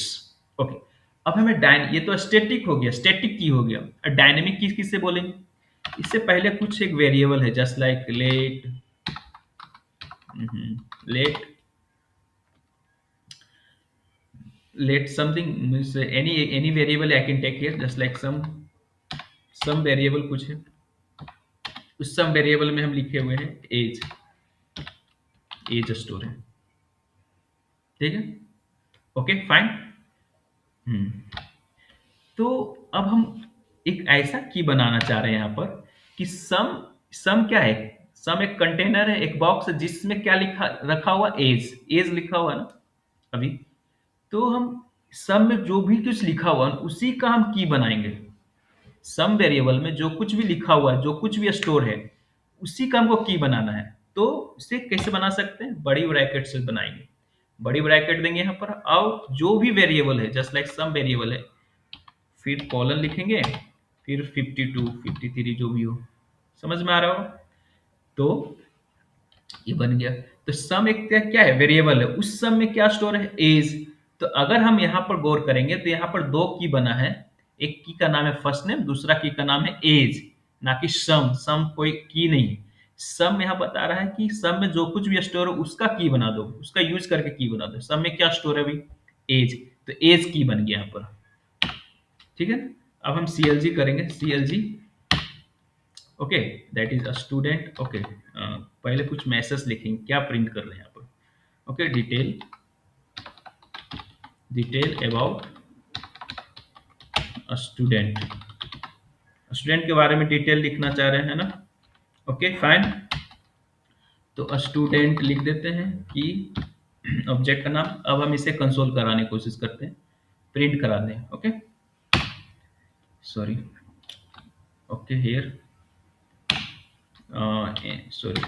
ओके। अब हमें ये तो स्टैटिक हो गया, स्टैटिक की हो गया। डायनेमिक की किससे बोलेंगे, इससे पहले कुछ एक वेरिएबल है, just like let let something means any variable I can take here, just like some variable कुछ है, उस सम वेरिएबल में हम लिखे हुए हैं एज स्टोर है, ठीक है, ओके फाइन। तो अब हम एक ऐसा की बनाना चाह रहे हैं यहाँ पर कि सम क्या है, सम एक कंटेनर है, एक बॉक्स है जिसमें क्या लिखा रखा हुआ, एज लिखा हुआ है ना अभी। तो हम सम में जो भी कुछ लिखा हुआ है उसी का हम की बनाएंगे, सम वेरिएबल में जो कुछ भी लिखा हुआ है, जो कुछ भी स्टोर है, उसी का हमको की बनाना है। तो इसे कैसे बना सकते हैं, बड़ी ब्रैकेट से बनाएंगे, बड़ी ब्रैकेट देंगे यहाँ पर, और जो भी वेरिएबल है जस्ट लाइक सम वेरिएबल है, फिर कॉलन लिखेंगे, फिर 52 53 जो भी हो, समझ में आ रहा हो। तो ये बन गया। तो सम एक क्या है, वेरिएबल है, उस सम में क्या स्टोर है, एज। तो अगर हम यहाँ पर गौर करेंगे तो यहाँ पर दो की बना है, एक की का नाम है फर्स्ट नेम, दूसरा की का नाम है एज, ना कि सम कोई की नहीं है। सम यहाँ बता रहा है कि सम में जो कुछ भी स्टोर हो उसका की बना दो, उसका यूज करके की बना दो। सम में क्या स्टोर है भाई, एज, तो एज की बन गया यहाँ पर, ठीक है। अब हम CLG करेंगे, CLG, okay, that is a student, okay. पहले कुछ मैसेज लिखेंगे, क्या प्रिंट कर रहे हैं यहाँ पर, okay, detail, detail about a student, student के बारे में डिटेल लिखना चाह रहे हैं ना, ओके फाइन। तो स्टूडेंट लिख देते हैं कि ऑब्जेक्ट का नाम। अब हम इसे कंसोल कराने की कोशिश करते हैं, प्रिंट करा दें, okay, sorry, okay here, sorry.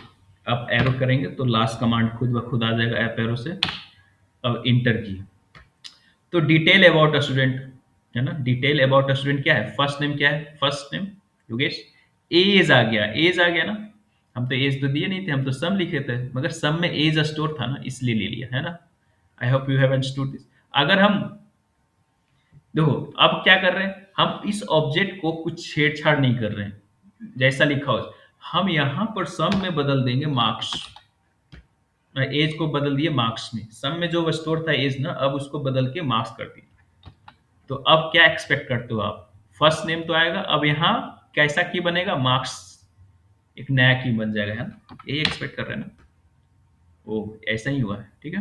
अब एरो करेंगे तो लास्ट कमांड खुद ब खुद आ जाएगा ऐप एरो से। अब इंटर की, तो डिटेल अबाउट अ स्टूडेंट है ना, डिटेल अबाउट अ स्टूडेंट क्या है, फर्स्ट नेम क्या है, फर्स्ट नेम योगेश, एज आ गया, एज आ गया ना, हम तो एज तो दिए नहीं थे, हम तो सम लिखे थे, मगर सम में एज स्टोर था ना, इसलिए ले लिया है ना। आई hope you have understood this. अगर हम देखो, अब क्या कर रहे हैं, हम इस ऑब्जेक्ट को कुछ छेड़छाड़ नहीं कर रहे हैं, जैसा लिखा हो हम यहाँ पर सम में बदल देंगे मार्क्स, एज को बदल दिए मार्क्स में, सम में जो स्टोर था एज ना, अब उसको बदल के मार्क्स कर दिए। तो अब क्या एक्सपेक्ट करते हो आप, फर्स्ट नेम तो आएगा, अब यहाँ कैसा की बनेगा, मार्क्स, एक नया की बन जाएगा, है ना, यही एक्सपेक्ट कर रहे हैं ना। ओ, ऐसा ही हुआ है, ठीक है,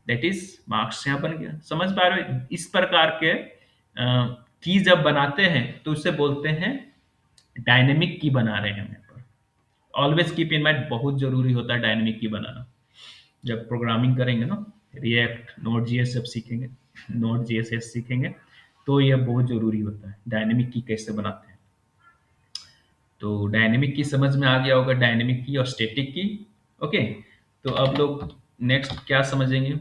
दैट इज मार्क्स यहाँ बन गया, समझ पा रहे हो। इस प्रकार के की जब बनाते हैं तो उसे बोलते हैं डायनेमिक की बना रहे हैं हम यहाँ पर। ऑलवेज कीप इन माइंड, बहुत जरूरी होता है डायनेमिक की बनाना, जब प्रोग्रामिंग करेंगे ना, रिएक्ट नोड जीएस जब सीखेंगे, नोड जीएसएस सीखेंगे, तो यह बहुत जरूरी होता है डायनेमिक की कैसे बनाते हैं। तो डायनेमिक की समझ में आ गया होगा, डायनेमिक की और स्टैटिक की, ओके। तो अब लोग नेक्स्ट क्या समझेंगे,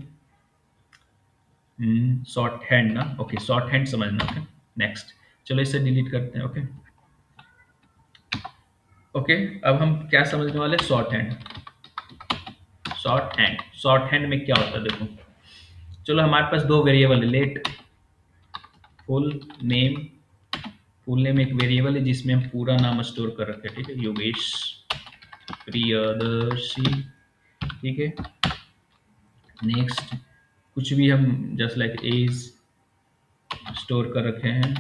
शॉर्ट हैंड ना, ओके, शॉर्ट हैंड समझना, ओके, नेक्स्ट, चलो इसे डिलीट करते हैं, ओके, ओके। अब हम क्या समझने वाले, short hand, short hand, short hand में क्या होता है देखो, चलो हमारे पास दो वेरिएबल है, let full name, full name एक वेरिएबल है जिसमें हम पूरा नाम स्टोर कर रखे हैं, ठीक है, योगेश प्रियदर्शी, ठीक है। नेक्स्ट कुछ भी हम जस्ट लाइक एज स्टोर कर रखे हैं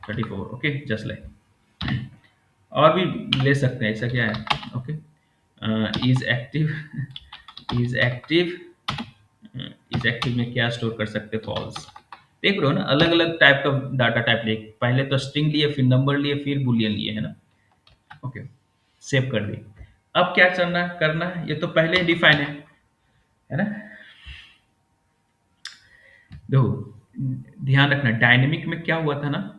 34, ओके, जस्ट लाइक, और भी ले सकते हैं, ऐसा क्या है, okay, is active, is active, is active में क्या स्टोर कर सकते हैं, फॉल्स, देख रहे हो ना, अलग अलग टाइप का डाटा टाइप लिए, पहले तो स्ट्रिंग लिए, फिर नंबर लिए, फिर बुलियन लिए, है ना, ओके, सेव कर दिए। अब क्या करना है, ये तो पहले डिफाइन है ना। देखो, ध्यान रखना, डायनेमिक में क्या हुआ था ना,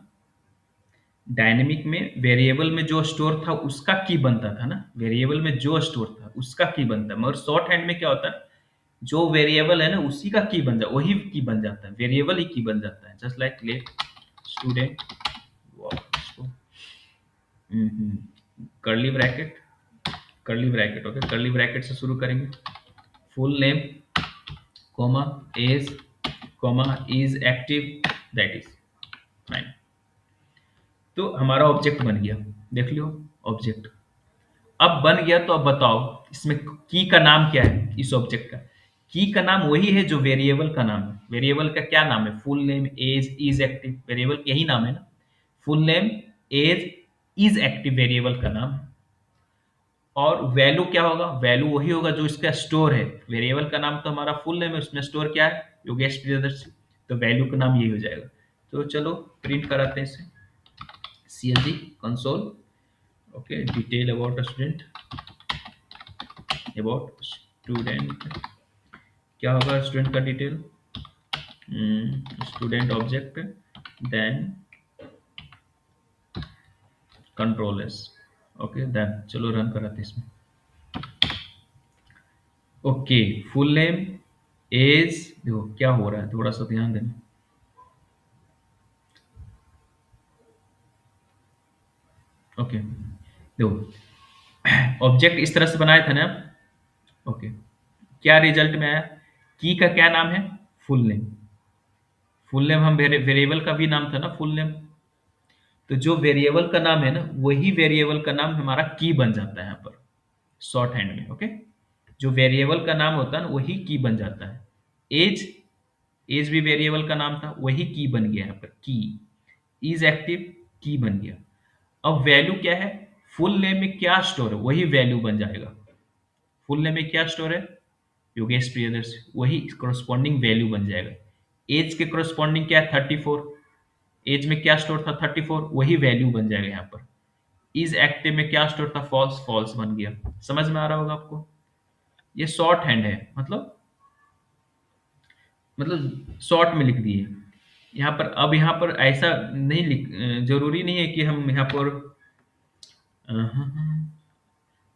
डायनेमिक में वेरिएबल में जो स्टोर था उसका की बनता था ना, वेरिएबल में जो स्टोर था उसका की बनता है, मगर शॉर्ट हैंड में क्या होता है, जो वेरिएबल है ना उसी का की बन जाता, वही की बन जाता है, वेरिएबल ही की बन जाता है, just like let student, curly bracket, curly bracket, okay, curly bracket से शुरू करेंगे, full name comma age comma is active, that is fine. तो हमारा ऑब्जेक्ट बन गया, देख लियो ऑब्जेक्ट, अब बन गया, तो अब बताओ इसमें की का नाम क्या है, इस ऑब्जेक्ट का की का नाम वही है जो वेरिएबल का नाम है, वेरिएबल का क्या नाम है, full name age is active, variable का यही नाम है ना, full name age is active variable का नाम है। और वैल्यू क्या होगा, वैल्यू वही होगा जो इसका स्टोर है, वेरिएबल का नाम तो हमारा फुल नेम है, उसमें स्टोर क्या है, योगेश प्रियदर्शी, तो वैल्यू का नाम यही हो जाएगा। तो चलो प्रिंट कराते हैं इसे, CLG console, okay, detail about a student, about student, क्या होगा स्टूडेंट का detail, student object, then control S, okay, then चलो रन कराते हैं इसमें, ओके, फुल नेम एज, देखो क्या हो रहा है, थोड़ा सा ध्यान देना, ओके, देखो ऑब्जेक्ट इस तरह से बनाया था ना, ओके, क्या रिजल्ट में आया, की का क्या नाम है, फुल नेम, फुल नेम हम वेरिएबल का भी नाम था ना फुल नेम, तो जो वेरिएबल का नाम है ना वही वेरिएबल का नाम हमारा की बन जाता है यहाँ पर शॉर्ट हैंड में, ओके, जो वेरिएबल का नाम होता है ना वही की बन जाता है, एज एज भी वेरिएबल का नाम था, वही की बन गया यहाँ पर, की। इज एक्टिव, की बन गया। अब वैल्यू क्या है, फुल नेम में क्या स्टोर है वही वैल्यू बन जाएगा। फुल नेम में क्या स्टोर है, योगेश प्रियदर्शी, वही करस्पॉन्डिंग वैल्यू बन जाएगा। एज के करस्पॉन्डिंग क्या है, 34। एज में क्या स्टोर था, 34, वही वैल्यू बन जाएगा यहाँ पर। इज एक्टिव में क्या स्टोर था, फॉल्स, फॉल्स बन गया। समझ में आ रहा होगा आपको। ये शॉर्ट हैंड है, मतलब शॉर्ट में लिख दिए यहाँ पर। अब यहाँ पर ऐसा नहीं जरूरी नहीं है कि हम यहाँ पर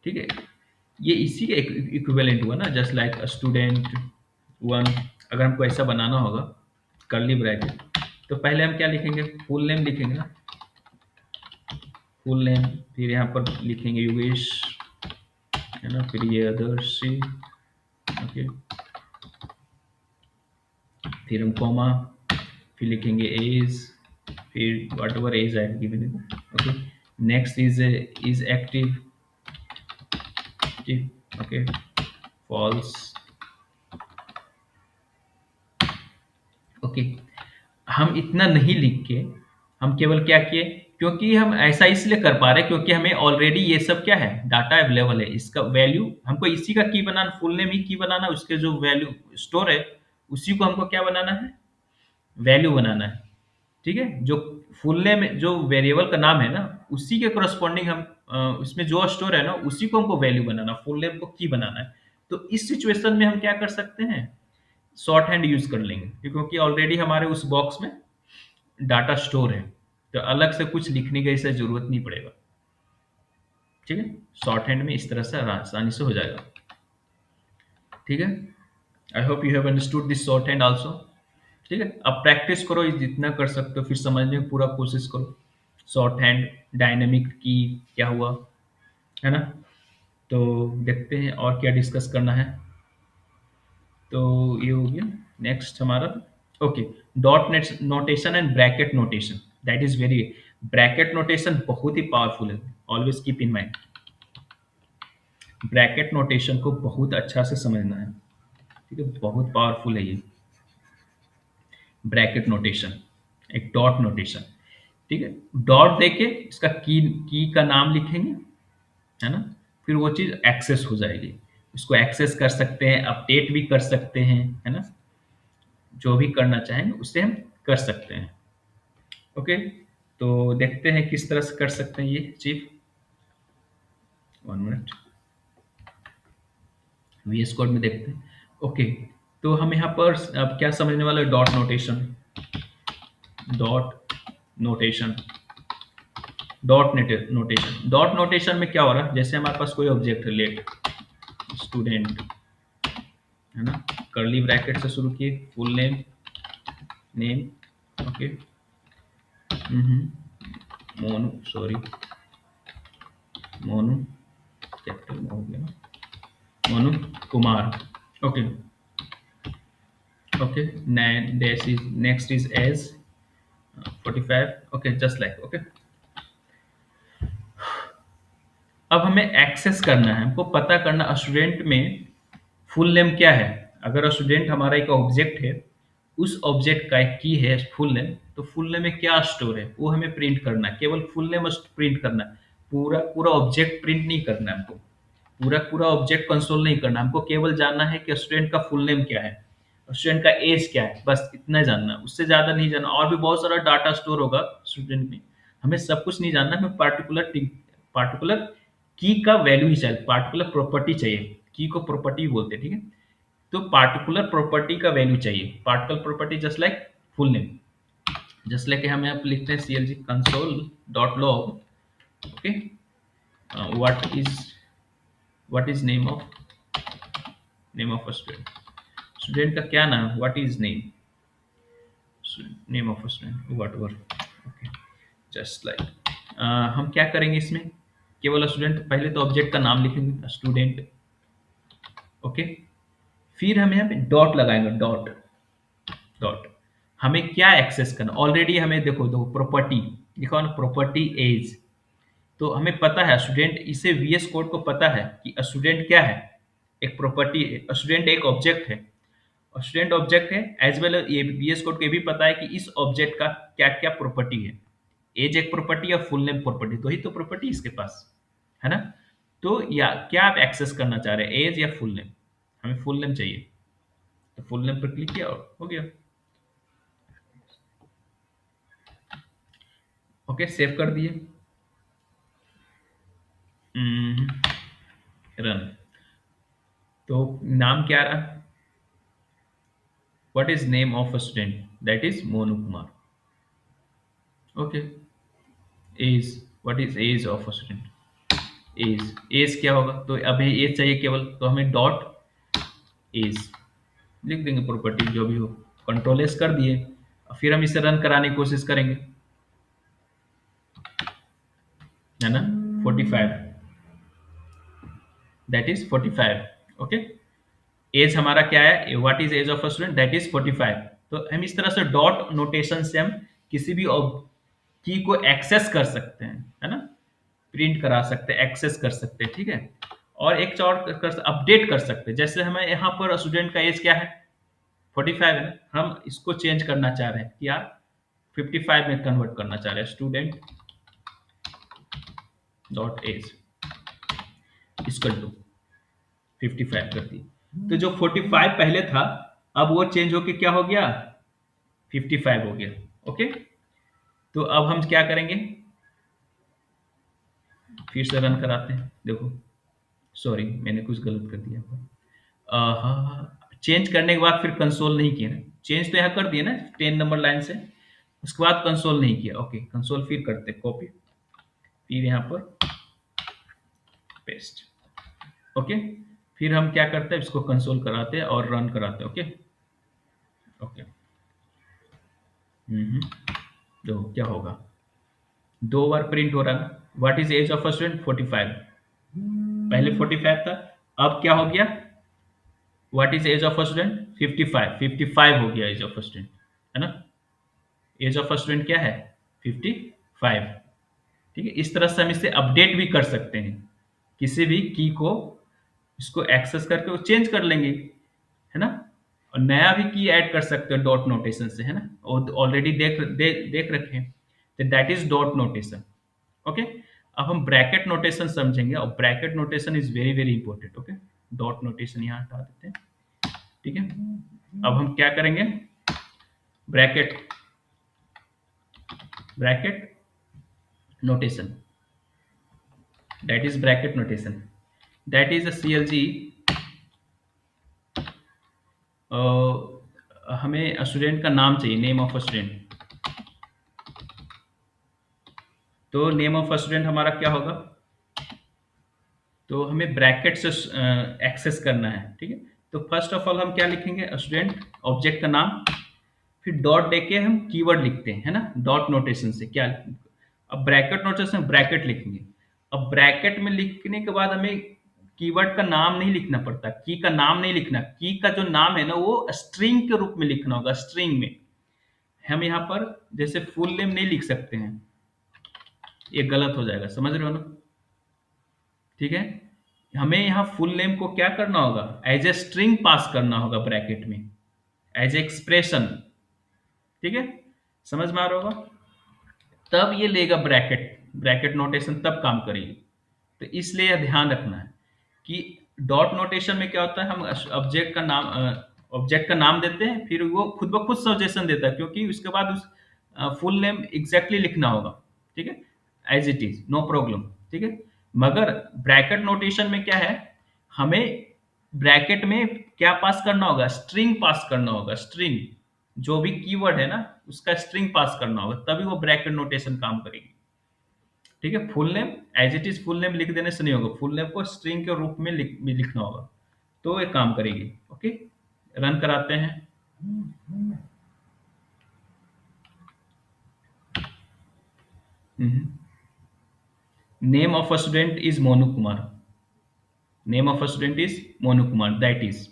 ठीक है, ये इसी के इक्विवेलेंट हुआ ना, जस्ट लाइक स्टूडेंट वन। अगर हमको ऐसा बनाना होगा कर्ली ब्रैकेट, तो पहले हम क्या लिखेंगे, फुल नेम लिखेंगे ना, फुल नेम, फिर यहाँ पर लिखेंगे योगेश, है ना, फिर ये अदर्शी, ओके, फिर हम कॉमा, फिर लिखेंगे एज, फिर whatever age I given it, okay. Next is active, okay, false, okay. हम इतना नहीं लिख के, हम केवल क्या किए, क्योंकि हम ऐसा इसलिए कर पा रहे हैं क्योंकि हमें ऑलरेडी ये सब क्या है, डाटा अवेलेबल है, इसका वैल्यू हमको इसी का की बनाना, फुल नेम ही की बनाना, उसके जो वैल्यू स्टोर है उसी को हमको क्या बनाना है, वैल्यू बनाना है। ठीक है, जो फुल नेम जो वेरिएबल का नाम है ना, उसी के करस्पॉन्डिंग हम उसमें जो स्टोर है ना उसी को हमको वैल्यू बनाना, फुल नेम को की बनाना है। तो इस सिचुएशन में हम क्या कर सकते हैं, शॉर्ट हैंड यूज कर लेंगे, क्योंकि ऑलरेडी हमारे उस बॉक्स में डाटा स्टोर है, तो अलग से कुछ लिखने की ऐसा जरूरत नहीं पड़ेगा। ठीक है, शॉर्ट हैंड में इस तरह से आसानी से हो जाएगा। ठीक है, आई hope you have understood this short hand also. ठीक है, अब प्रैक्टिस करो, जितना कर सकते हो, फिर समझने की पूरा कोशिश करो। शॉर्ट हैंड, डायनेमिक की क्या हुआ, है ना। तो देखते हैं और क्या डिस्कस करना है। तो ये हो गया। नेक्स्ट हमारा, okay, dot net notation and bracket notation, that is very, bracket notation बहुत ही पावरफुल है, always keep in mind. Bracket notation को बहुत अच्छा से समझना है। ठीक है, बहुत पावरफुल है ये ब्रैकेट नोटेशन, एक डॉट नोटेशन। ठीक है, डॉट देके इसका की का नाम लिखेंगे, है ना, फिर वो चीज एक्सेस हो जाएगी। उसको एक्सेस कर सकते हैं, अपडेट भी कर सकते हैं, है ना, जो भी करना चाहेंगे उससे हम कर सकते हैं। ओके, तो देखते हैं किस तरह से कर सकते हैं ये चीज। 1 मिनट, वीएस कोड में देखते हैं। ओके, तो हम यहाँ पर अब क्या समझने वाले, dot notation, dot notation, dot notation में क्या हो रहा है, जैसे हमारे पास कोई ऑब्जेक्ट है, लेट स्टूडेंट, है ना, कर्ली ब्रैकेट से शुरू किए, full name, name, okay, Monu, sorry, Monu, capital में हो गया ना, Monu Kumar, okay, okay, dash is next is age 45, okay, just like, okay. अब हमें एक्सेस करना है, हमको पता करना स्टूडेंट में फुल नेम क्या है। अगर स्टूडेंट हमारा एक ऑब्जेक्ट है, उस ऑब्जेक्ट का एक की है फुल नेम, तो फुल नेम में क्या स्टोर है वो हमें प्रिंट करना है, केवल फुल नेम प्रिंट करना है, पूरा पूरा ऑब्जेक्ट प्रिंट नहीं करना है हमको, पूरा पूरा ऑब्जेक्ट कंसोल नहीं करना, हमको केवल जानना है कि स्टूडेंट का फुल नेम क्या है, स्टूडेंट का एज क्या है, बस इतना जानना है, उससे ज्यादा नहीं जानना। और भी बहुत सारा डाटा स्टोर होगा स्टूडेंट में, हमें सब कुछ नहीं जानना, हमें पार्टिकुलर की का वैल्यू ही चाहिए, पार्टिकुलर प्रॉपर्टी चाहिए, की को प्रॉपर्टी बोलते हैं। ठीक है, तो पार्टिकुलर प्रॉपर्टी का वैल्यू चाहिए, particular property just like full name, just like हम यहाँ पे लिखते हैं clg console dot log, okay, what is name of student, student का क्या नाम, what is name of student, what ever, okay, just like. हम क्या करेंगे इसमें, केवल स्टूडेंट, पहले तो ऑब्जेक्ट का नाम लिखेंगे स्टूडेंट, ओके, फिर हम यहाँ पे डॉट लगाएंगे, डॉट, डॉट, हमें क्या एक्सेस करना, ऑलरेडी हमें देखो देखो प्रॉपर्टी लिखा ना, प्रॉपर्टी एज, तो हमें पता है स्टूडेंट, इसे वीएस कोड को पता है कि स्टूडेंट क्या है, एक प्रॉपर्टी, स्टूडेंट एक ऑब्जेक्ट है, स्टूडेंट ऑब्जेक्ट है, एज वेल ये VS कोड को ये भी पता है कि इस ऑब्जेक्ट का क्या क्या प्रॉपर्टी है। एज एक प्रॉपर्टी या फुल नेम प्रॉपर्टी, तो ही तो प्रॉपर्टी इसके पास है ना। तो या क्या आप एक्सेस करना चाह रहे हैं, एज या फुल नेम? हमें फुल नेम चाहिए, तो फुल नेम पर क्लिक किया और हो गया। ओके, सेव कर दिए। रन। तो नाम क्या रहा? What is name of a student? That is Monu Kumar. Okay. Age, what is age of a student? Age, age क्या होगा? तो अभी एज चाहिए केवल, तो हमें डॉट एज लिख देंगे, प्रॉपर्टी जो भी हो। कंट्रोल एस कर दिए। फिर हम इसे रन कराने की कोशिश करेंगे, है ना। 45, दैट इज 45। ओके। एज हमारा क्या है? What is age of a student? That is 45। तो हम इस तरह से डॉट नोटेशन से हम किसी भी की को एक्सेस कर सकते हैं, है ना। प्रिंट करा सकते हैं, एक्सेस कर सकते हैं, ठीक है। और एक और अपडेट कर सकते हैं। जैसे हमें यहाँ पर स्टूडेंट का एज क्या है? 45 है ना। हम इसको चेंज करना चाह रहे हैं कि यार 55 में कन्वर्ट करना चाह रहे हैं। Student dot age equal to 55 कर दी। तो जो 45 पहले था, अब वो चेंज होके क्या हो गया? 55 हो गया। ओके। तो अब हम क्या करेंगे? फिर से रन कराते हैं, देखो। सॉरी, मैंने कुछ गलत कर दिया। हाँ, चेंज करने के बाद फिर कंसोल नहीं किया ना। चेंज तो यहाँ कर दिया ना 10 नंबर लाइन से, उसके बाद कंसोल नहीं किया। ओके, कंसोल फिर करते, कॉपी, फिर यहाँ पर पेस्ट। ओके। फिर हम क्या करते हैं, इसको कंसोल कराते हैं और रन कराते हैं। ओके। ओके। देखो क्या होगा, दो बार प्रिंट हो रहा है ना। What is age of a student? 45। पहले 45 था, अब क्या हो गया? What is age of a student? 55। 55 हो गया एज ऑफ अ स्टूडेंट, है ना। एज ऑफ अ स्टूडेंट क्या है? 55। ठीक है। इस तरह से हम इसे अपडेट भी कर सकते हैं, किसी भी की को इसको एक्सेस करके वो चेंज कर लेंगे, है ना। और नया भी की ऐड कर सकते हो डॉट नोटेशन से, है ना। और ऑलरेडी देख रखे हैं, तो that is dot notation. Okay. अब हम ब्रैकेट नोटेशन समझेंगे, और bracket notation is very very important. Okay. Dot notation यहाँ हटा देते हैं, ठीक है। अब हम क्या करेंगे? Bracket, bracket notation, that is bracket notation, that is a CLG। हमें स्टूडेंट का नाम चाहिए, नेम ऑफ स्टूडेंट। तो नेम ऑफ स्टूडेंट हमारा क्या होगा? तो हमें ब्रैकेट से एक्सेस करना है, ठीक है। तो फर्स्ट ऑफ ऑल हम क्या लिखेंगे? स्टूडेंट ऑब्जेक्ट का नाम, फिर डॉट देके हम कीवर्ड लिखते हैं, है ना। डॉट नोटेशन से क्या, अब ब्रैकेट नोटेशन ब्रैकेट लिखेंगे। अब ब्रैकेट में लिखने के बाद हमें कीवर्ड का नाम नहीं लिखना पड़ता, की का नाम नहीं लिखना। की का जो नाम है ना, वो स्ट्रिंग के रूप में लिखना होगा, स्ट्रिंग में। हम यहाँ पर जैसे फुल नेम नहीं लिख सकते हैं, ये गलत हो जाएगा, समझ रहे हो ना। ठीक है। हमें यहाँ फुल नेम को क्या करना होगा? एज ए स्ट्रिंग पास करना होगा ब्रैकेट में, एज ए एक्सप्रेशन। ठीक है, समझ में आ रहा होगा। तब ये लेगा ब्रैकेट, ब्रैकेट नोटेशन तब काम करेगी। तो इसलिए यह ध्यान रखना है कि डॉट नोटेशन में क्या होता है, हम ऑब्जेक्ट का नाम देते हैं, फिर वो खुद ब खुद सजेशन देता है, क्योंकि उसके बाद उस फुल नेम एग्जैक्टली लिखना होगा। ठीक है, as it is, no problem. ठीक है। मगर ब्रैकेट नोटेशन में क्या है, हमें ब्रैकेट में क्या पास करना होगा? स्ट्रिंग पास करना होगा, स्ट्रिंग। जो भी कीवर्ड है ना, उसका स्ट्रिंग पास करना होगा, तभी वो ब्रैकेट नोटेशन काम करेगी। ठीक है। Full name as it is, full name लिख देने से नहीं होगा, फुल नेम को स्ट्रिंग के रूप में लिखना होगा, तो ये काम करेगी। ओके। रन कराते हैं। Name of a student is Monu Kumar, name of a student is Monu Kumar, that is.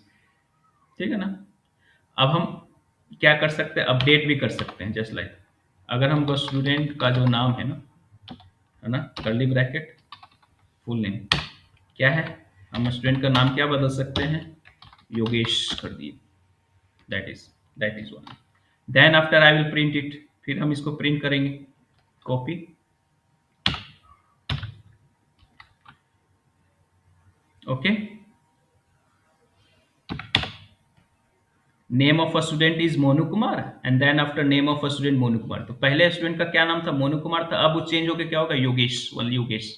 ठीक है ना। अब हम क्या कर सकते हैं? अपडेट भी कर सकते हैं, जस्ट लाइक अगर हम स्टूडेंट का जो नाम है ना, कर्ली ब्रैकेट, फुल नेम क्या है, हम स्टूडेंट का नाम क्या बदल सकते हैं? योगेश कर दिए। That is that is one. Then after I will print it, फिर हम इसको प्रिंट करेंगे। Copy, okay. Name of a student is Monu Kumar and then after name of a student Monu Kumar. तो पहले स्टूडेंट का क्या नाम था? मोनू कुमार था। अब वो चेंज होकर क्या होगा? योगेश, ओनली योगेश।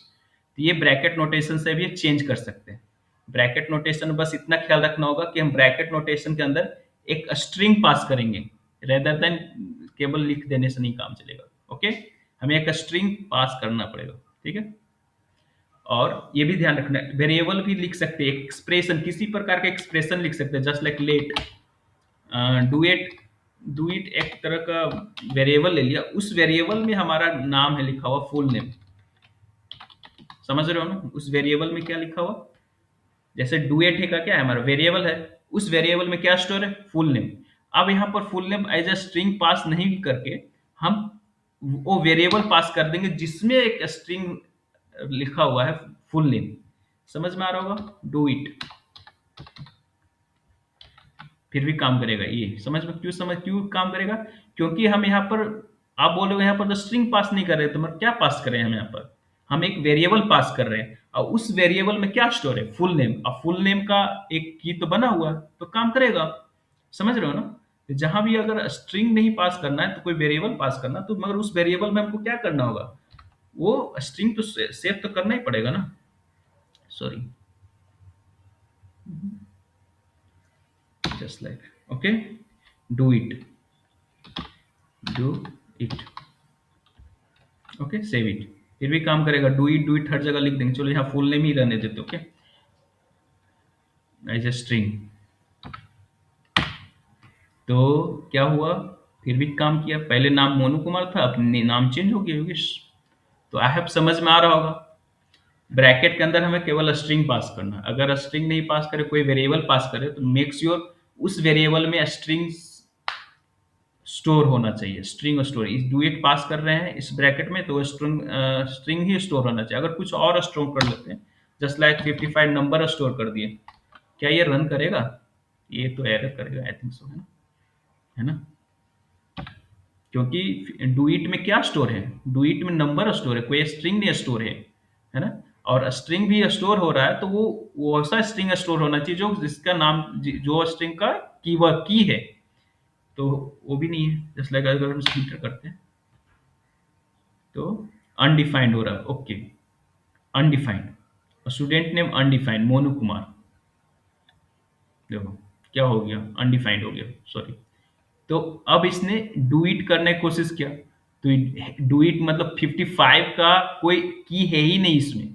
तो ये ब्रैकेट नोटेशन से भी चेंज कर सकते हैं। ब्रैकेट नोटेशन में बस इतना ख्याल रखना होगा कि हम ब्रैकेट नोटेशन के अंदर एक स्ट्रिंग पास करेंगे, रेदर देन केवल लिख देने से नहीं काम चलेगा। ओके, हमें एक स्ट्रिंग पास करना पड़ेगा, ठीक है। और ये भी ध्यान रखना है, वेरिएबल भी लिख सकते हैं, एक्सप्रेशन, किसी प्रकार का एक्सप्रेशन लिख सकते हैं, just like let, do it. Do it एक तरह का वेरिएबल ले लिया, उस वेरिएबल में हमारा नाम है लिखा हुआ, फुल नेम। समझ रहे हो ना? उस वेरिएबल में क्या लिखा हुआ, जैसे डू इट है का क्या है, हमारा वेरिएबल है, उस वेरिएबल में क्या स्टोर है? Full name. अब यहाँ पर full name as a string pass नहीं करके हम वो वेरिएबल पास कर देंगे जिसमें एक स्ट्रिंग लिखा हुआ है फुल नेम। समझ में आ रहा होगा? डू इट, फिर भी काम करेगा ये। समझ क्यों काम करेगा? क्योंकि हम यहाँ पर, आप बोलोगे यहाँ पर तो स्ट्रिंग पास नहीं कर रहे, तो मतलब क्या पास कर रहे हैं हम यहाँ पर? हम एक वेरिएबल पास कर रहे हैं और उस वेरिएबल में क्या स्टोर है? Full name. अब फुल नेम का एक की तो बना हुआ है, तो काम करेगा। समझ रहे हो ना? तो जहां भी अगर स्ट्रिंग नहीं पास करना है तो कोई वेरिएबल पास करना, तो मगर उस वेरिएबल में हमको क्या करना होगा? वो स्ट्रिंग तो सेव तो करना ही पड़ेगा ना। Sorry, just like, okay. Do it, do it, okay, save it, फिर भी काम करेगा। डू इट हर जगह लिख देंगे, चलो यहाँ फुल नेम ही रहने देते, ओके, एज ए स्ट्रिंग। तो क्या हुआ? फिर भी काम किया। पहले नाम मोनू कुमार था, अब नाम चेंज हो गया योगेश। तो आई होप समझ में आ रहा होगा। ब्रैकेट के अंदर हमें केवल स्ट्रिंग पास करना है। अगर स्ट्रिंग नहीं पास करे, कोई वेरिएबल पास करे, तो मेक श्योर उस वेरिएबल में स्ट्रिंग स्टोर होना चाहिए। स्ट्रिंग स्टोर, इस डू इट पास कर रहे हैं इस ब्रैकेट में, तो स्ट्रिंग स्ट्रिंग ही स्टोर होना चाहिए। अगर कुछ और स्टोर कर लेते हैं, जस्ट लाइक 55 नंबर स्टोर कर दिए, क्या ये रन करेगा? ये तो एरर करेगा, आई थिंक सो, है ना? है ना? क्योंकि डू इट में क्या स्टोर है? डू इट में नंबर स्टोर है, कोई स्ट्रिंग नहीं स्टोर है ना? और स्ट्रिंग भी स्टोर हो रहा है, तो वो ऐसा स्ट्रिंग स्टोर होना चाहिए जो जिसका नाम, जो स्ट्रिंग का की है। तो वो भी नहीं है। जस्ट लाइक अगर हम स्प्लिटर करते हैं तो अनडिफाइंड हो रहा है, okay. Undefined, student name undefined, Monu Kumar. देखो क्या हो गया, अनडिफाइंड हो गया, सॉरी। तो अब इसने डू इट करने की कोशिश किया, तो डू इट मतलब 55 का कोई की है ही नहीं इसमें,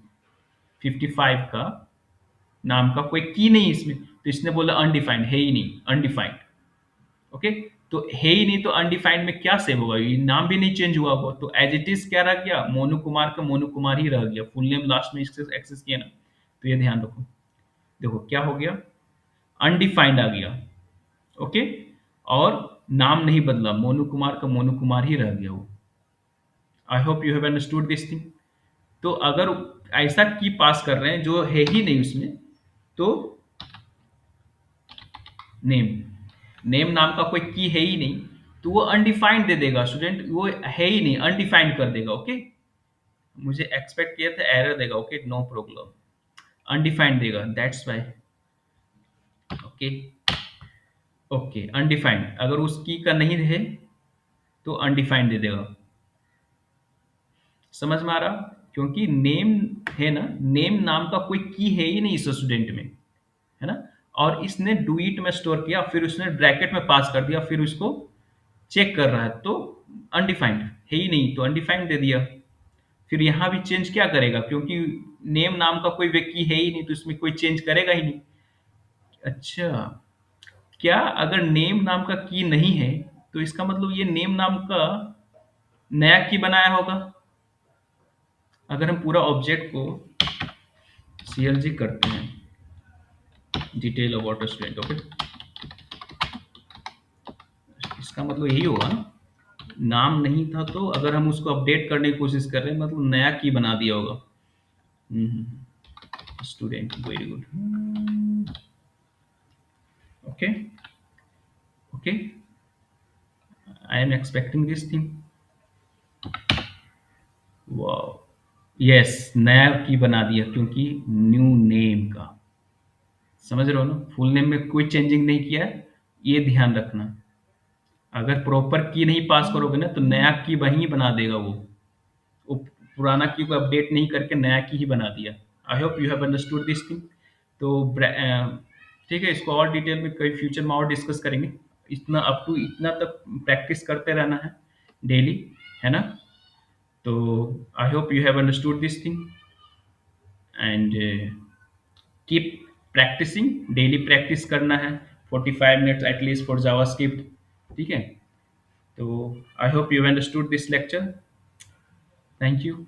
55 का नाम का कोई की नहीं इसमें, तो इसने बोला अनडिफाइंड, है ही नहीं, अनडिफाइंड। ओके, तो है ही नहीं, तो अनडिफाइंड में क्या सेव होगा? ये नाम भी नहीं चेंज हुआ होगा, तो एज इट इज क्या रह गया? मोनू कुमार का मोनू कुमार ही रह गया। फुल नेम लास्ट में इससे एक्सेस किया ना, तो ये ध्यान रखो। देखो क्या हो गया, अनडिफाइंड आ गया, ओके। और नाम नहीं बदला, मोनू कुमार का मोनू कुमार ही रह गया वो। आई hope you have understood this thing. तो अगर ऐसा की पास कर रहे हैं जो है ही नहीं उसमें, तो नेम, नेम नाम का कोई की है ही नहीं, तो वो अनडिफाइंड दे देगा स्टूडेंट, वो है ही नहीं, अनडिफाइंड कर देगा, ओके। मुझे एक्सपेक्ट किया था एरर देगा, ओके, नो प्रॉब्लम, अनडिफाइंड देगा, that's why, okay. Okay, undefined, अगर उस की का नहीं है तो अनडिफाइंड दे देगा। समझ में आ रहा? क्योंकि नेम है ना, नेम नाम का कोई की है ही नहीं इस स्टूडेंट में, है ना? और इसने डू इट में स्टोर किया, फिर उसने ब्रैकेट में पास कर दिया, फिर उसको चेक कर रहा है, तो अनडिफाइंड है ही नहीं, तो अनडिफाइंड दे दिया। फिर यहाँ भी चेंज क्या करेगा? क्योंकि नेम नाम का कोई व्यक्ति है ही नहीं, तो इसमें कोई चेंज करेगा ही नहीं। अच्छा, क्या अगर नेम नाम का की नहीं है, तो इसका मतलब ये नेम नाम का नया की बनाया होगा। अगर हम पूरा ऑब्जेक्ट को CLG करते हैं, डिटेल अबाउट स्टूडेंट, ओके, इसका मतलब यही होगा ना, नाम नहीं था तो अगर हम उसको अपडेट करने की कोशिश कर रहे हैं, मतलब नया की बना दिया होगा। Student, very good, okay. Okay, I am expecting this thing. वाह, यस, नया की बना दिया क्योंकि न्यू नेम का, समझ रहे हो ना, फुल नेम में कोई चेंजिंग नहीं किया है, ये ध्यान रखना। अगर प्रॉपर की नहीं पास करोगे ना तो नया की वहीं बना देगा वो पुराना की को अपडेट नहीं करके नया की ही बना दिया। आई hope you have understood this thing. तो ठीक है, इसको और डिटेल में कई फ्यूचर में और डिस्कस करेंगे। इतना अप टू इतना तक प्रैक्टिस करते रहना है डेली, है ना। तो I hope you have understood this thing and keep practising, daily practice करना है 45 मिनट्स एटलीस्ट फॉर जावास्क्रिप्ट, ठीक है। तो I hope you understood this lecture. Thank you.